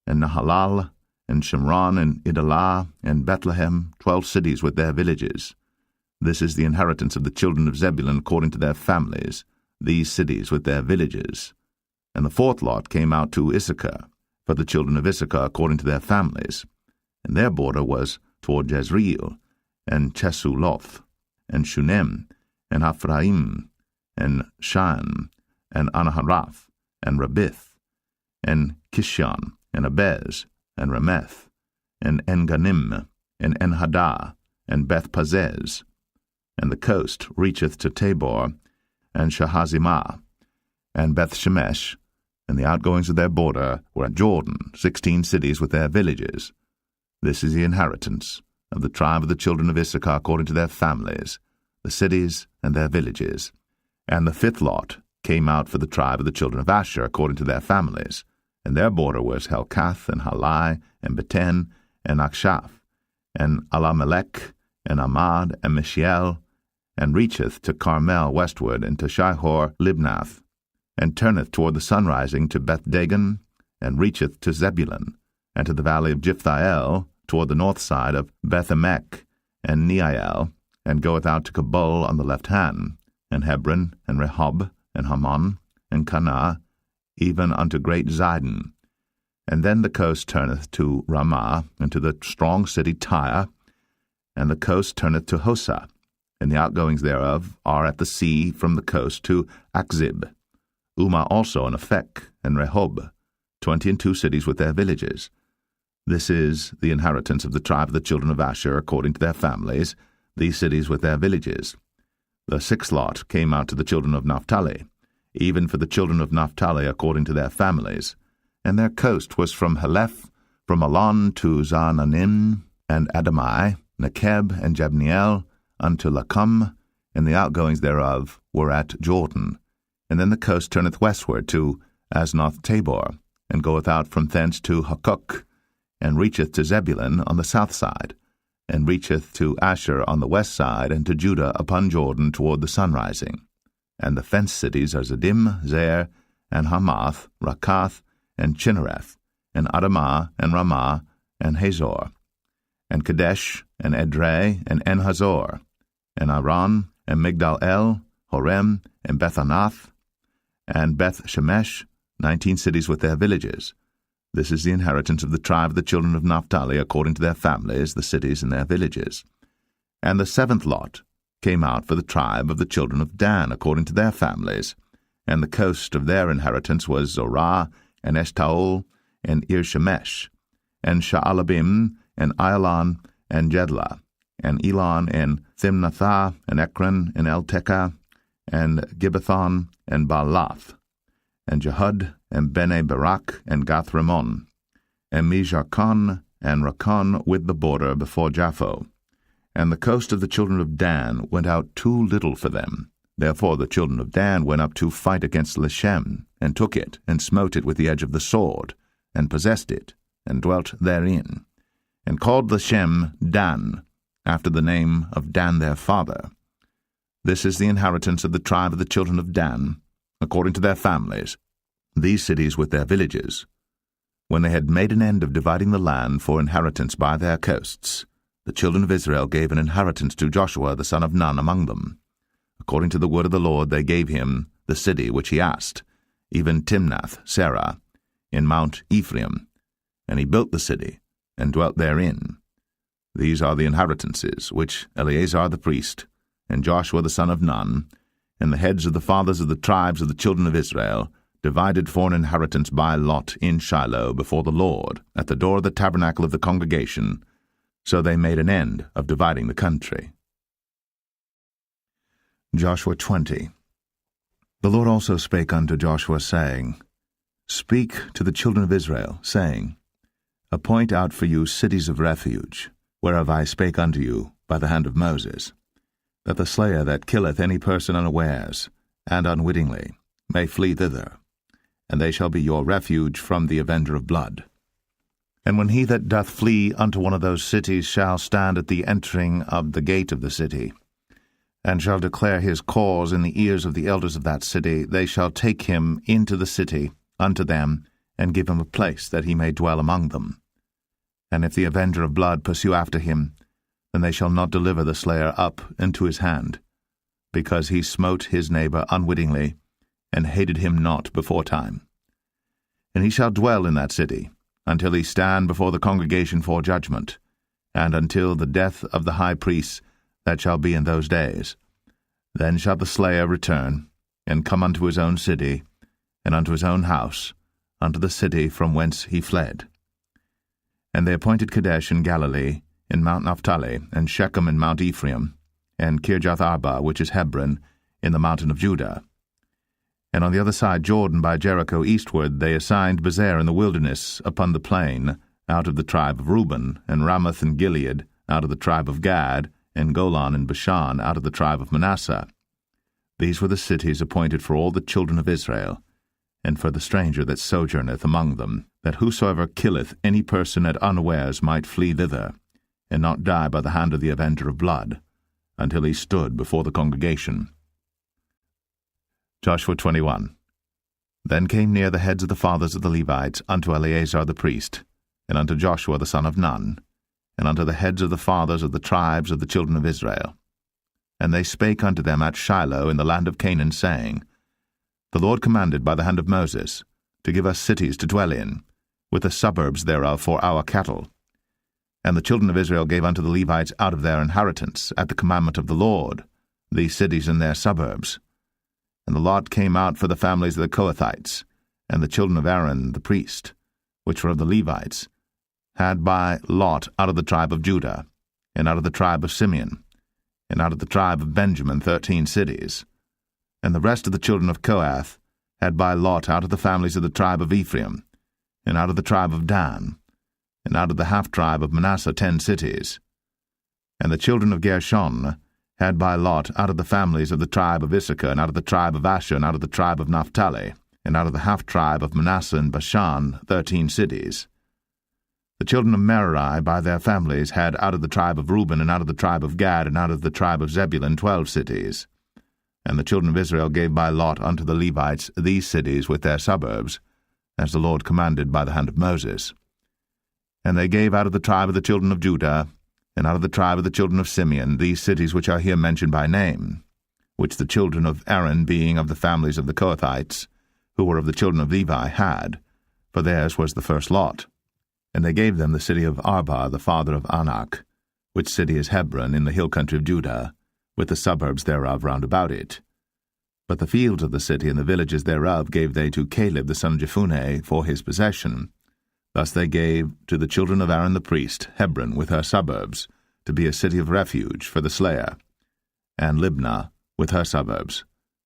and Nahalal, and Shimron, and Idalah, and Bethlehem, 12 cities with their villages. This is the inheritance of the children of Zebulun according to their families, these cities with their villages. And the fourth lot came out to Issachar, for the children of Issachar according to their families, and their border was toward Jezreel, and Chesuloth, and Shunem, and Ephraim, and Shan, and Anaharath, and Rabith, and Kishon, and Abez, and Rameth, and Enganim, and Enhadah, and Beth-Pazez. And the coast reacheth to Tabor, and Shahazimah, and Beth-Shemesh, and the outgoings of their border were at Jordan, 16 cities with their villages. This is the inheritance of the tribe of the children of Issachar according to their families, the cities and their villages. And the fifth lot came out for the tribe of the children of Asher according to their families, And their border was Helkath, and Halai, and Beten, and Akshaph, and Alamelech, and Amad, and Mishiel, and reacheth to Carmel westward, and to Shihor Libnath, and turneth toward the sunrising to Beth-dagon, and reacheth to Zebulun, and to the valley of Jiphthahel, toward the north side of Beth-emek, and Neiel, and goeth out to Kabul on the left hand, and Hebron, and Rehob, and Hammon, and Cana, even unto great Zidon. And then the coast turneth to Ramah, and to the strong city Tyre, and the coast turneth to Hosa, and the outgoings thereof are at the sea from the coast to Achzib. Umah also and Aphek, and Rehob, 22 cities with their villages. This is the inheritance of the tribe of the children of Asher according to their families, these cities with their villages. The sixth lot came out to the children of Naphtali, even for the children of Naphtali according to their families. And their coast was from Heleph, from Alon to Zaananim, and Adamai, Nekeb, and Jabneel, unto Lacum, and the outgoings thereof were at Jordan. And then the coast turneth westward to Asnoth Tabor, and goeth out from thence to Hukok, and reacheth to Zebulun on the south side, and reacheth to Asher on the west side, and to Judah upon Jordan toward the sunrising. And the fenced cities are Ziddim, Zer, and Hamath, Rakath, and Chinnereth, and Adamah, and Ramah, and Hazor, and Kadesh, and Edrei, and En-Hazor, and Aran, and Migdal-El, Horem, and Bethanath, and Beth-Shemesh, 19 cities with their villages. This is the inheritance of the tribe of the children of Naphtali according to their families, the cities and their villages. And the seventh lot came out for the tribe of the children of Dan according to their families, and the coast of their inheritance was Zorah, and Eshtaol, and Ir-Shemesh, and Sha'alabim, and Ailan, and Jedlah, and Elon, and Thimnathah, and Ekron, and Eltekah, and Gibbethon, and Baalath, and Jehud, and Bene Barak, and Gath-Rimmon, and Mijarkon, and Rakon with the border before Japho. And the coast of the children of Dan went out too little for them. Therefore the children of Dan went up to fight against Leshem, and took it, and smote it with the edge of the sword, and possessed it, and dwelt therein, and called Leshem Dan, after the name of Dan their father. This is the inheritance of the tribe of the children of Dan, according to their families, these cities with their villages. When they had made an end of dividing the land for inheritance by their coasts, the children of Israel gave an inheritance to Joshua the son of Nun among them. According to the word of the Lord they gave him the city which he asked, even Timnath-Serah, in Mount Ephraim, and he built the city, and dwelt therein. These are the inheritances which Eleazar the priest, and Joshua the son of Nun, and the heads of the fathers of the tribes of the children of Israel, divided for an inheritance by lot in Shiloh before the Lord, at the door of the tabernacle of the congregation. So they made an end of dividing the country. Joshua 20. The Lord also spake unto Joshua, saying, Speak to the children of Israel, saying, Appoint out for you cities of refuge, whereof I spake unto you by the hand of Moses, that the slayer that killeth any person unawares, and unwittingly, may flee thither, and they shall be your refuge from the avenger of blood. And when he that doth flee unto one of those cities shall stand at the entering of the gate of the city, and shall declare his cause in the ears of the elders of that city, they shall take him into the city unto them, and give him a place that he may dwell among them. And if the avenger of blood pursue after him, then they shall not deliver the slayer up into his hand, because he smote his neighbor unwittingly, and hated him not beforetime. And he shall dwell in that city, until he stand before the congregation for judgment, and until the death of the high priest that shall be in those days. Then shall the slayer return, and come unto his own city, and unto his own house, unto the city from whence he fled. And they appointed Kadesh in Galilee, in Mount Naphtali, and Shechem in Mount Ephraim, and Kirjath-Arba, which is Hebron, in the mountain of Judah. And on the other side Jordan by Jericho eastward they assigned Bezer in the wilderness upon the plain, out of the tribe of Reuben, and Ramoth and Gilead, out of the tribe of Gad, and Golan and Bashan, out of the tribe of Manasseh. These were the cities appointed for all the children of Israel, and for the stranger that sojourneth among them, that whosoever killeth any person at unawares might flee thither, and not die by the hand of the avenger of blood, until he stood before the congregation. Joshua 21. Then came near the heads of the fathers of the Levites unto Eleazar the priest, and unto Joshua the son of Nun, and unto the heads of the fathers of the tribes of the children of Israel. And they spake unto them at Shiloh in the land of Canaan, saying, The Lord commanded by the hand of Moses to give us cities to dwell in, with the suburbs thereof for our cattle. And the children of Israel gave unto the Levites out of their inheritance, at the commandment of the Lord, these cities and their suburbs. And the lot came out for the families of the Kohathites, and the children of Aaron the priest, which were of the Levites, had by lot out of the tribe of Judah, and out of the tribe of Simeon, and out of the tribe of Benjamin 13 cities. And the rest of the children of Kohath had by lot out of the families of the tribe of Ephraim, and out of the tribe of Dan, and out of the half-tribe of Manasseh 10 cities. And the children of Gershon had by lot out of the families of the tribe of Issachar, and out of the tribe of Asher, and out of the tribe of Naphtali, and out of the half-tribe of Manasseh and Bashan 13 cities. The children of Merari by their families had out of the tribe of Reuben, and out of the tribe of Gad, and out of the tribe of Zebulun 12 cities. And the children of Israel gave by lot unto the Levites these cities with their suburbs, as the Lord commanded by the hand of Moses. And they gave out of the tribe of the children of Judah, and out of the tribe of the children of Simeon, these cities which are here mentioned by name, which the children of Aaron, being of the families of the Kohathites, who were of the children of Levi, had, for theirs was the first lot. And they gave them the city of Arba, the father of Anak, which city is Hebron, in the hill country of Judah, with the suburbs thereof round about it. But the fields of the city and the villages thereof gave they to Caleb the son of Jephunneh for his possession. Thus they gave to the children of Aaron the priest Hebron with her suburbs, to be a city of refuge for the slayer, and Libnah with her suburbs,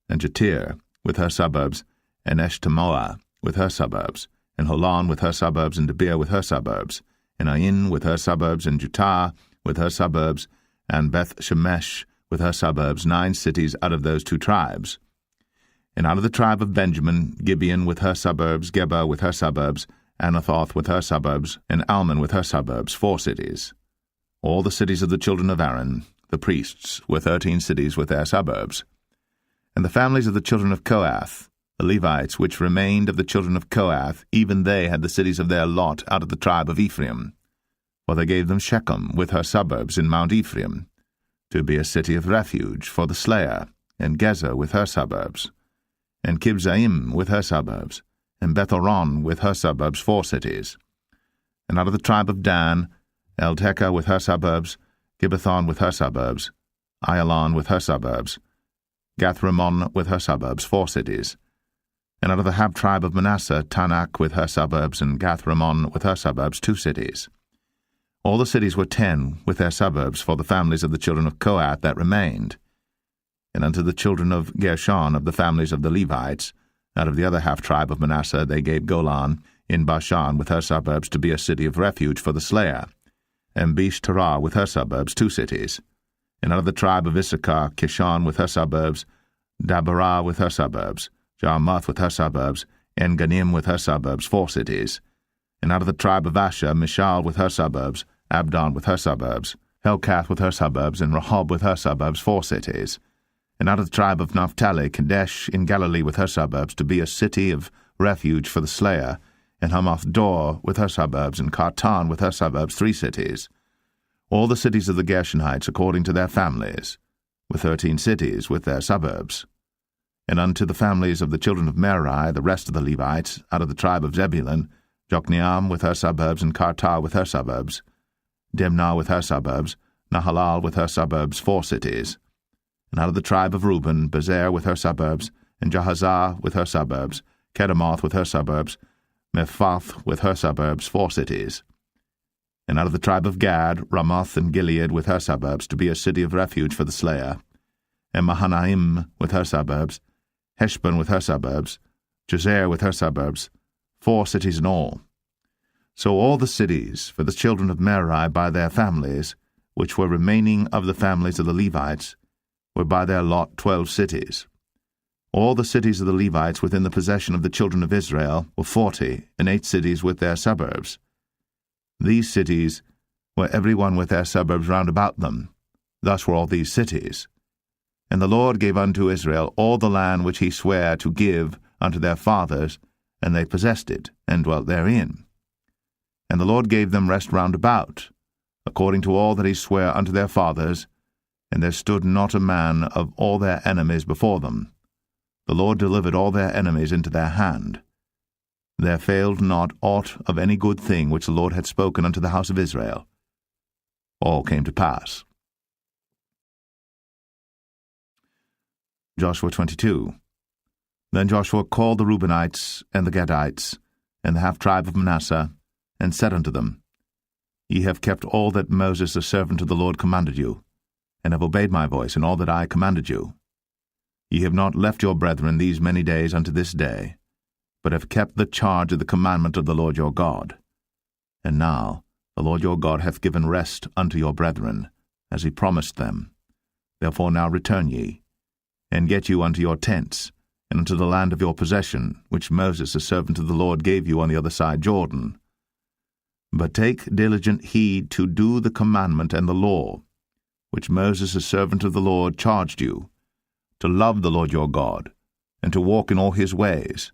and Jatir with her suburbs, and Eshtemoa with her suburbs, and Holon with her suburbs, and Debir with her suburbs, and Ain with her suburbs, and Jutah with her suburbs, and Beth-Shemesh with her suburbs, 9 cities out of those 2 tribes. And out of the tribe of Benjamin, Gibeon with her suburbs, Geba with her suburbs, Anathoth with her suburbs, and Almon with her suburbs, 4 cities. All the cities of the children of Aaron, the priests, were 13 cities with their suburbs. And the families of the children of Kohath, the Levites which remained of the children of Kohath, even they had the cities of their lot out of the tribe of Ephraim. For they gave them Shechem with her suburbs in Mount Ephraim, to be a city of refuge for the slayer, and Gezer with her suburbs, and Kibzaim with her suburbs, and Beth-horon with her suburbs, 4 cities. And out of the tribe of Dan, Eltekeh with her suburbs, Gibbethon with her suburbs, Ayalon with her suburbs, Gathrimmon with her suburbs, 4 cities. And out of the half-tribe of Manasseh, Tanakh with her suburbs, and Gathrimmon with her suburbs, 2 cities. All the cities were 10 with their suburbs for the families of the children of Kohath that remained. And unto the children of Gershon of the families of the Levites, out of the other half-tribe of Manasseh, they gave Golan in Bashan with her suburbs to be a city of refuge for the slayer, and Besh-terah with her suburbs, 2 cities. And out of the tribe of Issachar, Kishon with her suburbs, Dabarah with her suburbs, Jarmuth with her suburbs, En-ganim with her suburbs, 4 cities. And out of the tribe of Asher, Mishal with her suburbs, Abdon with her suburbs, Helkath with her suburbs, and Rehob with her suburbs, 4 cities. And out of the tribe of Naphtali, Kadesh in Galilee with her suburbs, to be a city of refuge for the slayer, and Hamath-dor with her suburbs, and Kartan with her suburbs, 3 cities. All the cities of the Gershonites according to their families, with 13 cities with their suburbs. And unto the families of the children of Merari, the rest of the Levites, out of the tribe of Zebulun, Jokneam with her suburbs, and Kartar with her suburbs, Dimnah with her suburbs, Nahalal with her suburbs, 4 cities. And out of the tribe of Reuben, Bezer with her suburbs, and Jahazah with her suburbs, Kedemoth with her suburbs, Mephaath with her suburbs, 4 cities. And out of the tribe of Gad, Ramoth and Gilead with her suburbs, to be a city of refuge for the slayer, and Mahanaim with her suburbs, Heshbon with her suburbs, Jazer with her suburbs, 4 cities in all. So all the cities for the children of Merari by their families, which were remaining of the families of the Levites, were by their lot 12 cities. All the cities of the Levites within the possession of the children of Israel were 40, and 8 cities with their suburbs. These cities were every one with their suburbs round about them. Thus were all these cities. And the Lord gave unto Israel all the land which he sware to give unto their fathers, and they possessed it, and dwelt therein. And the Lord gave them rest round about, according to all that he sware unto their fathers, and there stood not a man of all their enemies before them. The Lord delivered all their enemies into their hand. There failed not aught of any good thing which the Lord had spoken unto the house of Israel. All came to pass. Joshua 22. Then Joshua called the Reubenites, and the Gadites, and the half-tribe of Manasseh, and said unto them, Ye have kept all that Moses the servant of the Lord commanded you, and have obeyed my voice in all that I commanded you. Ye have not left your brethren these many days unto this day, but have kept the charge of the commandment of the Lord your God. And now the Lord your God hath given rest unto your brethren, as he promised them. Therefore now return ye, and get you unto your tents, and unto the land of your possession, which Moses the servant of the Lord gave you on the other side Jordan. But take diligent heed to do the commandment and the law, which Moses the servant of the Lord charged you, to love the Lord your God, and to walk in all his ways,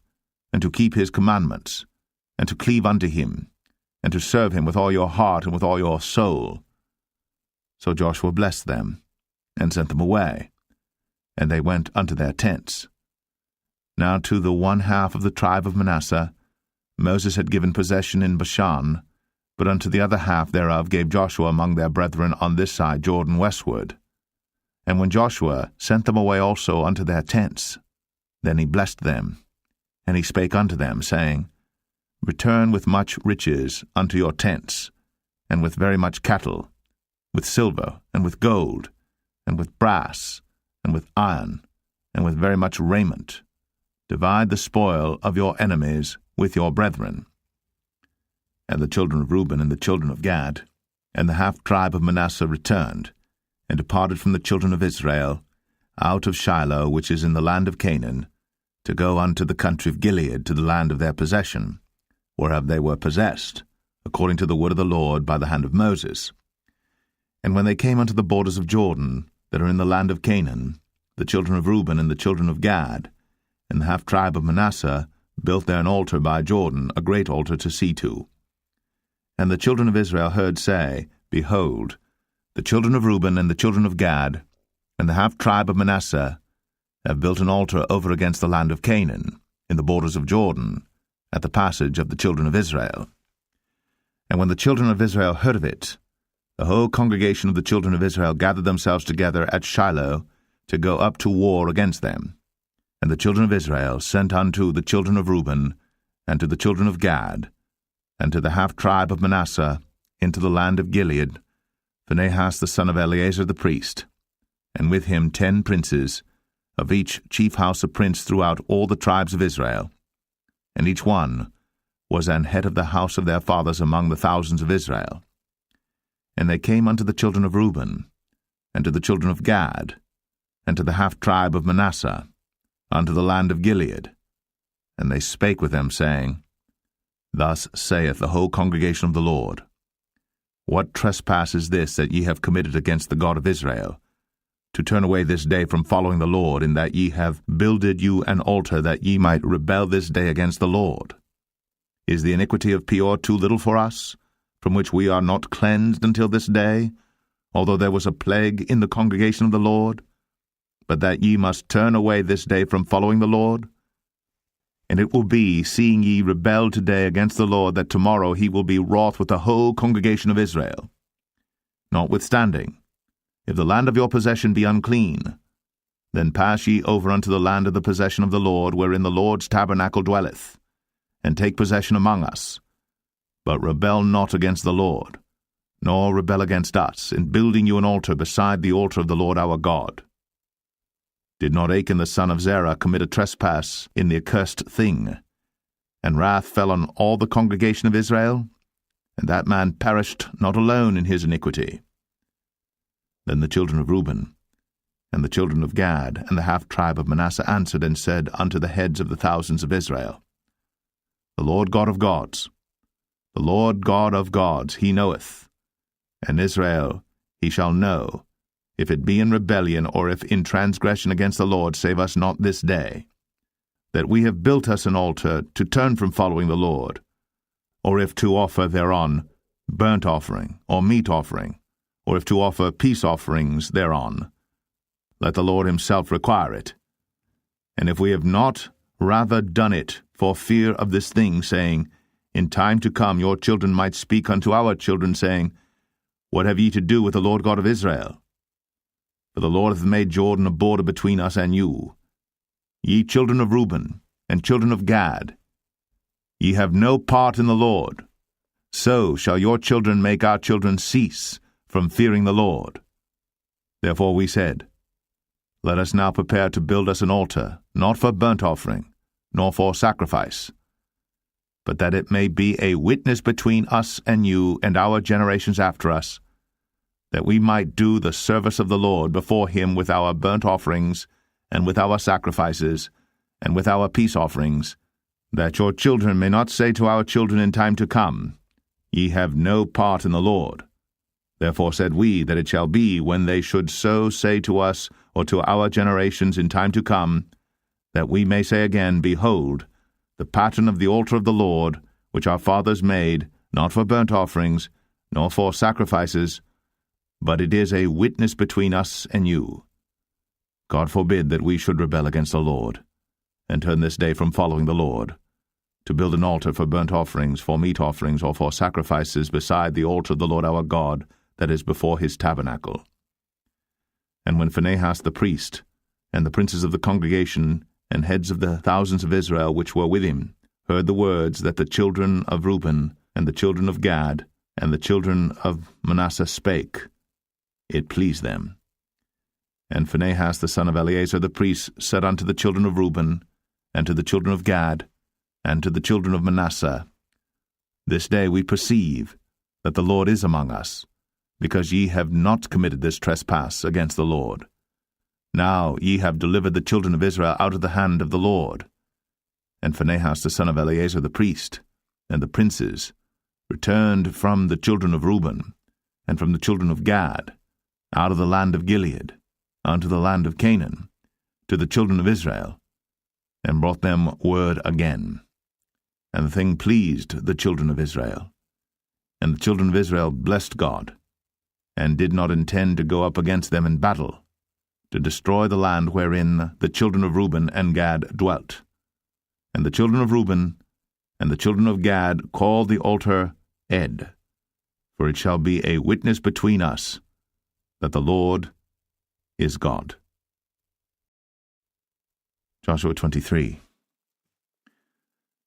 and to keep his commandments, and to cleave unto him, and to serve him with all your heart and with all your soul. So Joshua blessed them, and sent them away, and they went unto their tents. Now to the one half of the tribe of Manasseh Moses had given possession in Bashan, but unto the other half thereof gave Joshua among their brethren on this side Jordan westward. And when Joshua sent them away also unto their tents, then he blessed them, and he spake unto them, saying, Return with much riches unto your tents, and with very much cattle, with silver, and with gold, and with brass, and with iron, and with very much raiment. Divide the spoil of your enemies with your brethren. And the children of Reuben and the children of Gad, and the half-tribe of Manasseh returned, and departed from the children of Israel, out of Shiloh, which is in the land of Canaan, to go unto the country of Gilead, to the land of their possession, whereof they were possessed, according to the word of the Lord by the hand of Moses. And when they came unto the borders of Jordan, that are in the land of Canaan, the children of Reuben and the children of Gad, and the half-tribe of Manasseh, built there an altar by Jordan, a great altar to see to. And the children of Israel heard say, Behold, the children of Reuben and the children of Gad, and the half-tribe of Manasseh, have built an altar over against the land of Canaan, in the borders of Jordan, at the passage of the children of Israel. And when the children of Israel heard of it, the whole congregation of the children of Israel gathered themselves together at Shiloh to go up to war against them. And the children of Israel sent unto the children of Reuben, and to the children of Gad, and to the half-tribe of Manasseh, into the land of Gilead, Phinehas the son of Eleazar the priest, and with him 10 princes, of each chief house a prince throughout all the tribes of Israel. And each one was an head of the house of their fathers among the thousands of Israel. And they came unto the children of Reuben, and to the children of Gad, and to the half-tribe of Manasseh, unto the land of Gilead. And they spake with them, saying, Thus saith the whole congregation of the Lord, What trespass is this that ye have committed against the God of Israel, to turn away this day from following the Lord, in that ye have builded you an altar, that ye might rebel this day against the Lord? Is the iniquity of Peor too little for us, from which we are not cleansed until this day, although there was a plague in the congregation of the Lord, but that ye must turn away this day from following the Lord? And it will be, seeing ye rebel today against the Lord, that tomorrow he will be wroth with the whole congregation of Israel. Notwithstanding, if the land of your possession be unclean, then pass ye over unto the land of the possession of the Lord, wherein the Lord's tabernacle dwelleth, and take possession among us. But rebel not against the Lord, nor rebel against us, in building you an altar beside the altar of the Lord our God. Did not Achan the son of Zerah commit a trespass in the accursed thing, and wrath fell on all the congregation of Israel? And that man perished not alone in his iniquity. Then the children of Reuben, And the children of Gad and the half-tribe of Manasseh answered and said unto the heads of the thousands of Israel, The Lord God of gods, the Lord God of gods, he knoweth, and Israel he shall know, if it be in rebellion or if in transgression against the Lord, save us not this day, that we have built us an altar to turn from following the Lord, or if to offer thereon burnt offering or meat offering, or if to offer peace offerings thereon. Let the Lord himself require it. And if we have not rather done it for fear of this thing, saying, In time to come your children might speak unto our children, saying, What have ye to do with the Lord God of Israel? For the Lord hath made Jordan a border between us and you. Ye children of Reuben, and children of Gad, ye have no part in the Lord. So shall your children make our children cease from fearing the Lord. Therefore we said, Let us now prepare to build us an altar, not for burnt offering, nor for sacrifice, but that it may be a witness between us and you and our generations after us, that we might do the service of the Lord before him with our burnt offerings, and with our sacrifices, and with our peace offerings, that your children may not say to our children in time to come, Ye have no part in the Lord. Therefore said we that it shall be, when they should so say to us, or to our generations in time to come, that we may say again, Behold, the pattern of the altar of the Lord, which our fathers made, not for burnt offerings, nor for sacrifices, but it is a witness between us and you. God forbid that we should rebel against the Lord, and turn this day from following the Lord, to build an altar for burnt offerings, for meat offerings, or for sacrifices beside the altar of the Lord our God, that is before his tabernacle. And when Phinehas the priest, and the princes of the congregation, and heads of the thousands of Israel which were with him, heard the words that the children of Reuben, and the children of Gad, and the children of Manasseh spake, it pleased them. And Phinehas the son of Eleazar the priest said unto the children of Reuben, and to the children of Gad, and to the children of Manasseh, This day we perceive that the Lord is among us, because ye have not committed this trespass against the Lord. Now ye have delivered the children of Israel out of the hand of the Lord. And Phinehas the son of Eleazar the priest, and the princes, returned from the children of Reuben, and from the children of Gad, out of the land of Gilead, unto the land of Canaan, to the children of Israel, and brought them word again. And the thing pleased the children of Israel. And the children of Israel blessed God, and did not intend to go up against them in battle, to destroy the land wherein the children of Reuben and Gad dwelt. And the children of Reuben and the children of Gad called the altar Ed, for it shall be a witness between us that the Lord is God. Joshua 23.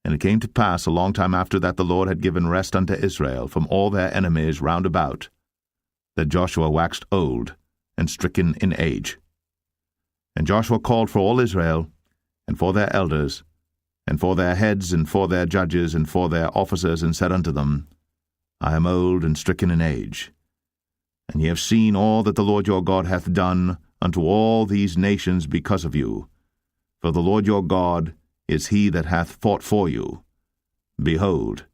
And it came to pass a long time after that the Lord had given rest unto Israel from all their enemies round about, that Joshua waxed old and stricken in age. And Joshua called for all Israel, and for their elders, and for their heads, and for their judges, and for their officers, and said unto them, I am old and stricken in age. And ye have seen all that the Lord your God hath done unto all these nations because of you. For the Lord your God is he that hath fought for you. Behold,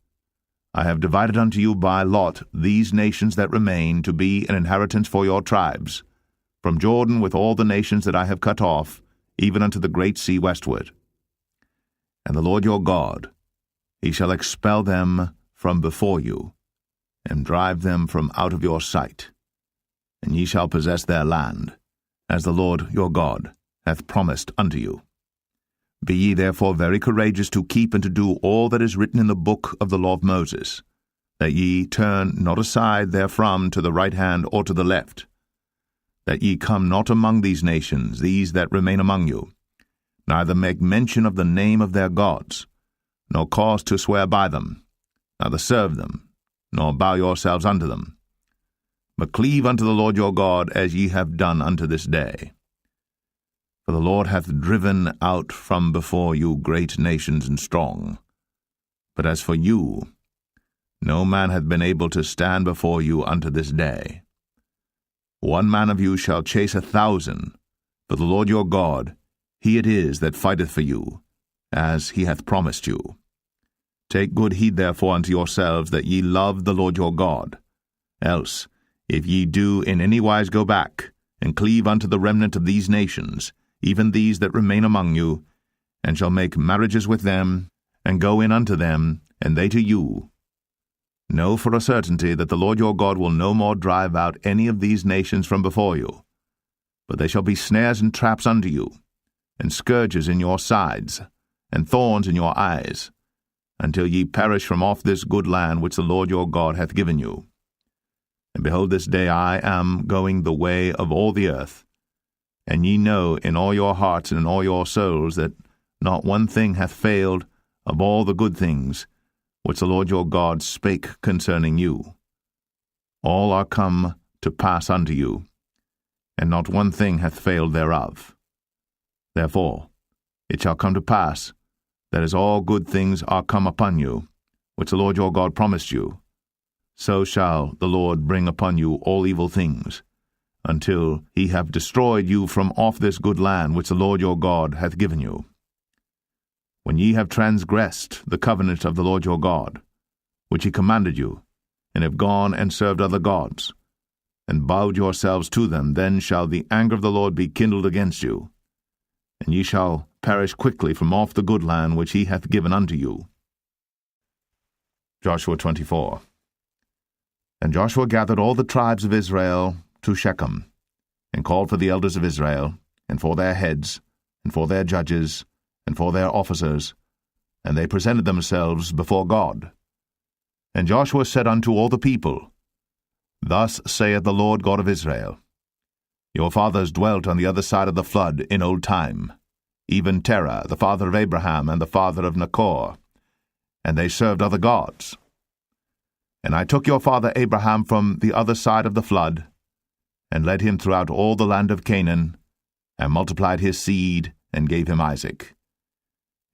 I have divided unto you by lot these nations that remain to be an inheritance for your tribes, from Jordan with all the nations that I have cut off, even unto the great sea westward. And the Lord your God, he shall expel them from before you, and drive them from out of your sight. And ye shall possess their land, as the Lord your God hath promised unto you. Be ye therefore very courageous to keep and to do all that is written in the book of the law of Moses, that ye turn not aside therefrom to the right hand or to the left, that ye come not among these nations, these that remain among you, neither make mention of the name of their gods, nor cause to swear by them, neither serve them, nor bow yourselves unto them, but cleave unto the Lord your God as ye have done unto this day. For the Lord hath driven out from before you great nations and strong. But as for you, no man hath been able to stand before you unto this day. One man of you shall chase 1,000, For the Lord your God, he it is that fighteth for you, as he hath promised you. Take good heed therefore unto yourselves, that ye love the Lord your God. Else, if ye do in any wise go back, and cleave unto the remnant of these nations, even these that remain among you, and shall make marriages with them, and go in unto them, and they to you, know for a certainty that the Lord your God will no more drive out any of these nations from before you, but they shall be snares and traps unto you, and scourges in your sides, and thorns in your eyes, until ye perish from off this good land which the Lord your God hath given you. And behold, this day I am going the way of all the earth, and ye know in all your hearts and in all your souls that not one thing hath failed of all the good things which the Lord your God spake concerning you. All are come to pass unto you, and not one thing hath failed thereof. Therefore it shall come to pass, that as all good things are come upon you, which the Lord your God promised you, so shall the Lord bring upon you all evil things, until he have destroyed you from off this good land which the Lord your God hath given you. When ye have transgressed the covenant of the Lord your God, which he commanded you, and have gone and served other gods, and bowed yourselves to them, then shall the anger of the Lord be kindled against you, and ye shall perish quickly from off the good land which he hath given unto you. Joshua 24. And Joshua gathered all the tribes of Israel to Shechem, and called for the elders of Israel, and for their heads, and for their judges, and for their officers, and they presented themselves before God. And Joshua said unto all the people, Thus saith the Lord God of Israel, Your fathers dwelt on the other side of the flood in old time, even Terah, the father of Abraham, and the father of Nachor, and they served other gods. And I took your father Abraham from the other side of the flood, and led him throughout all the land of Canaan, and multiplied his seed, and gave him Isaac.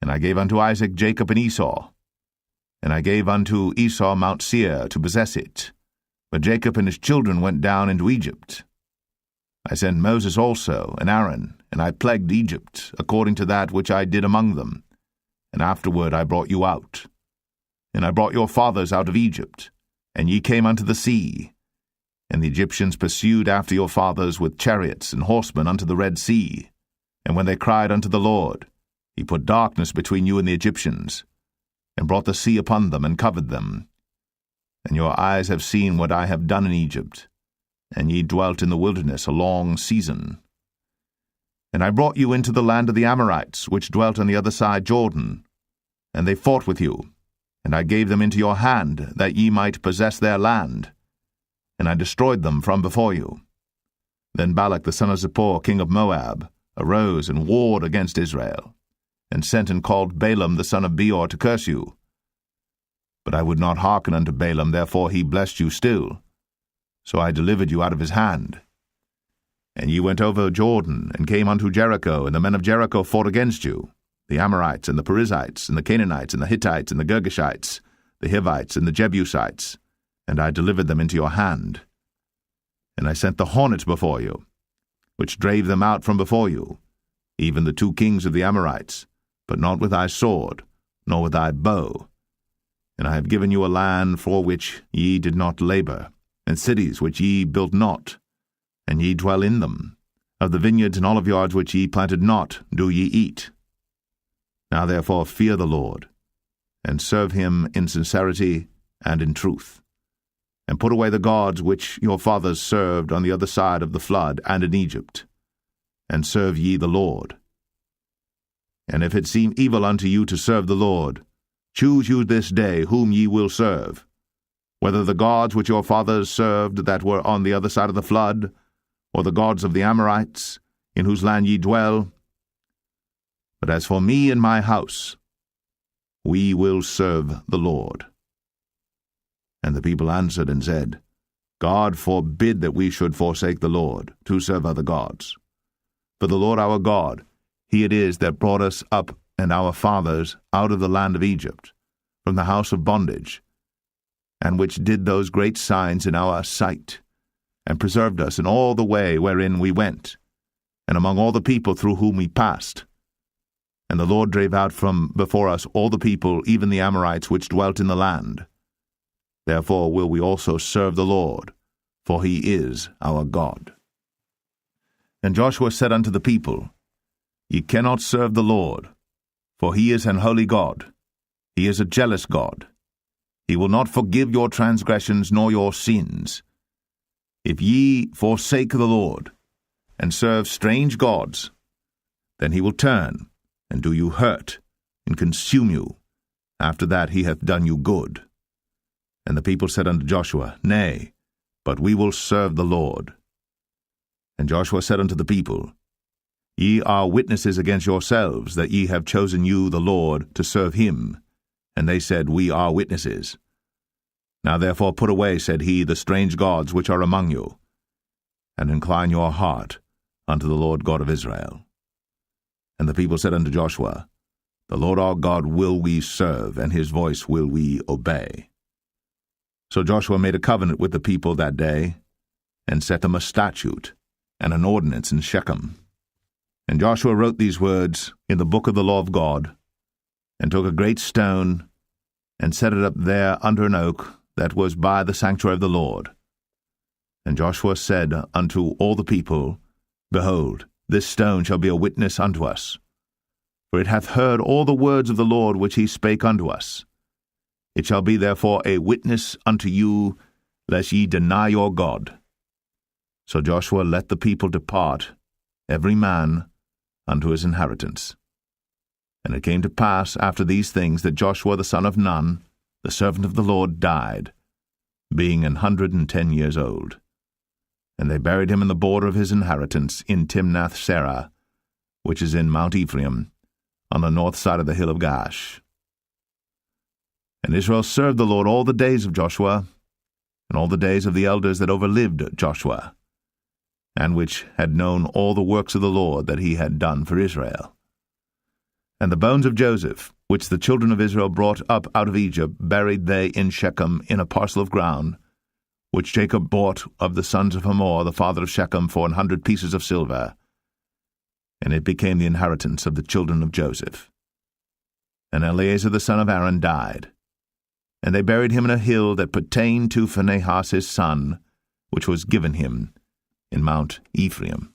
And I gave unto Isaac Jacob and Esau. And I gave unto Esau Mount Seir to possess it. But Jacob and his children went down into Egypt. I sent Moses also, and Aaron, and I plagued Egypt, according to that which I did among them. And afterward I brought you out. And I brought your fathers out of Egypt, and ye came unto the sea. And the Egyptians pursued after your fathers with chariots and horsemen unto the Red Sea. And when they cried unto the Lord, he put darkness between you and the Egyptians, and brought the sea upon them, and covered them. And your eyes have seen what I have done in Egypt, and ye dwelt in the wilderness a long season. And I brought you into the land of the Amorites, which dwelt on the other side Jordan, and they fought with you, and I gave them into your hand, that ye might possess their land, and I destroyed them from before you. Then Balak the son of Zippor, king of Moab, arose and warred against Israel, and sent and called Balaam the son of Beor to curse you. But I would not hearken unto Balaam, therefore he blessed you still. So I delivered you out of his hand. And ye went over Jordan, and came unto Jericho, and the men of Jericho fought against you, the Amorites, and the Perizzites, and the Canaanites, and the Hittites, and the Girgashites, the Hivites, and the Jebusites, and I delivered them into your hand. And I sent the hornet before you, which drave them out from before you, even the 2 kings of the Amorites, but not with thy sword, nor with thy bow. And I have given you a land for which ye did not labor, and cities which ye built not, and ye dwell in them. Of the vineyards and oliveyards which ye planted not do ye eat. Now therefore fear the Lord, and serve him in sincerity and in truth, and put away the gods which your fathers served on the other side of the flood and in Egypt, and serve ye the Lord. And if it seem evil unto you to serve the Lord, choose you this day whom ye will serve, whether the gods which your fathers served that were on the other side of the flood, or the gods of the Amorites, in whose land ye dwell. But as for me and my house, we will serve the Lord. And the people answered and said, God forbid that we should forsake the Lord, to serve other gods. For the Lord our God, he it is that brought us up and our fathers out of the land of Egypt, from the house of bondage, and which did those great signs in our sight, and preserved us in all the way wherein we went, and among all the people through whom we passed. And the Lord drave out from before us all the people, even the Amorites which dwelt in the land. Therefore will we also serve the Lord, for he is our God. And Joshua said unto the people, Ye cannot serve the Lord, for he is an holy God. He is a jealous God. He will not forgive your transgressions nor your sins. If ye forsake the Lord, and serve strange gods, then he will turn, and do you hurt, and consume you. After that he hath done you good. And the people said unto Joshua, Nay, but we will serve the Lord. And Joshua said unto the people, Ye are witnesses against yourselves, that ye have chosen you the Lord to serve him. And they said, We are witnesses. Now therefore put away, said he, the strange gods which are among you, and incline your heart unto the Lord God of Israel. And the people said unto Joshua, The Lord our God will we serve, and his voice will we obey. So Joshua made a covenant with the people that day, and set them a statute and an ordinance in Shechem. And Joshua wrote these words in the book of the law of God, and took a great stone, and set it up there under an oak that was by the sanctuary of the Lord. And Joshua said unto all the people, Behold, this stone shall be a witness unto us, for it hath heard all the words of the Lord which he spake unto us. It shall be therefore a witness unto you, lest ye deny your God. So Joshua let the people depart, every man unto his inheritance. And it came to pass after these things that Joshua the son of Nun, the servant of the Lord, died, being 110 years old. And they buried him in the border of his inheritance in Timnath-serah, which is in Mount Ephraim, on the north side of the hill of Gaash. And Israel served the Lord all the days of Joshua, and all the days of the elders that overlived Joshua, and which had known all the works of the Lord that he had done for Israel. And the bones of Joseph, which the children of Israel brought up out of Egypt, buried they in Shechem in a parcel of ground, which Jacob bought of the sons of Hamor, the father of Shechem, for 100 pieces of silver. And it became the inheritance of the children of Joseph. And Eleazar the son of Aaron died. And they buried him in a hill that pertained to Phinehas his son, which was given him in Mount Ephraim.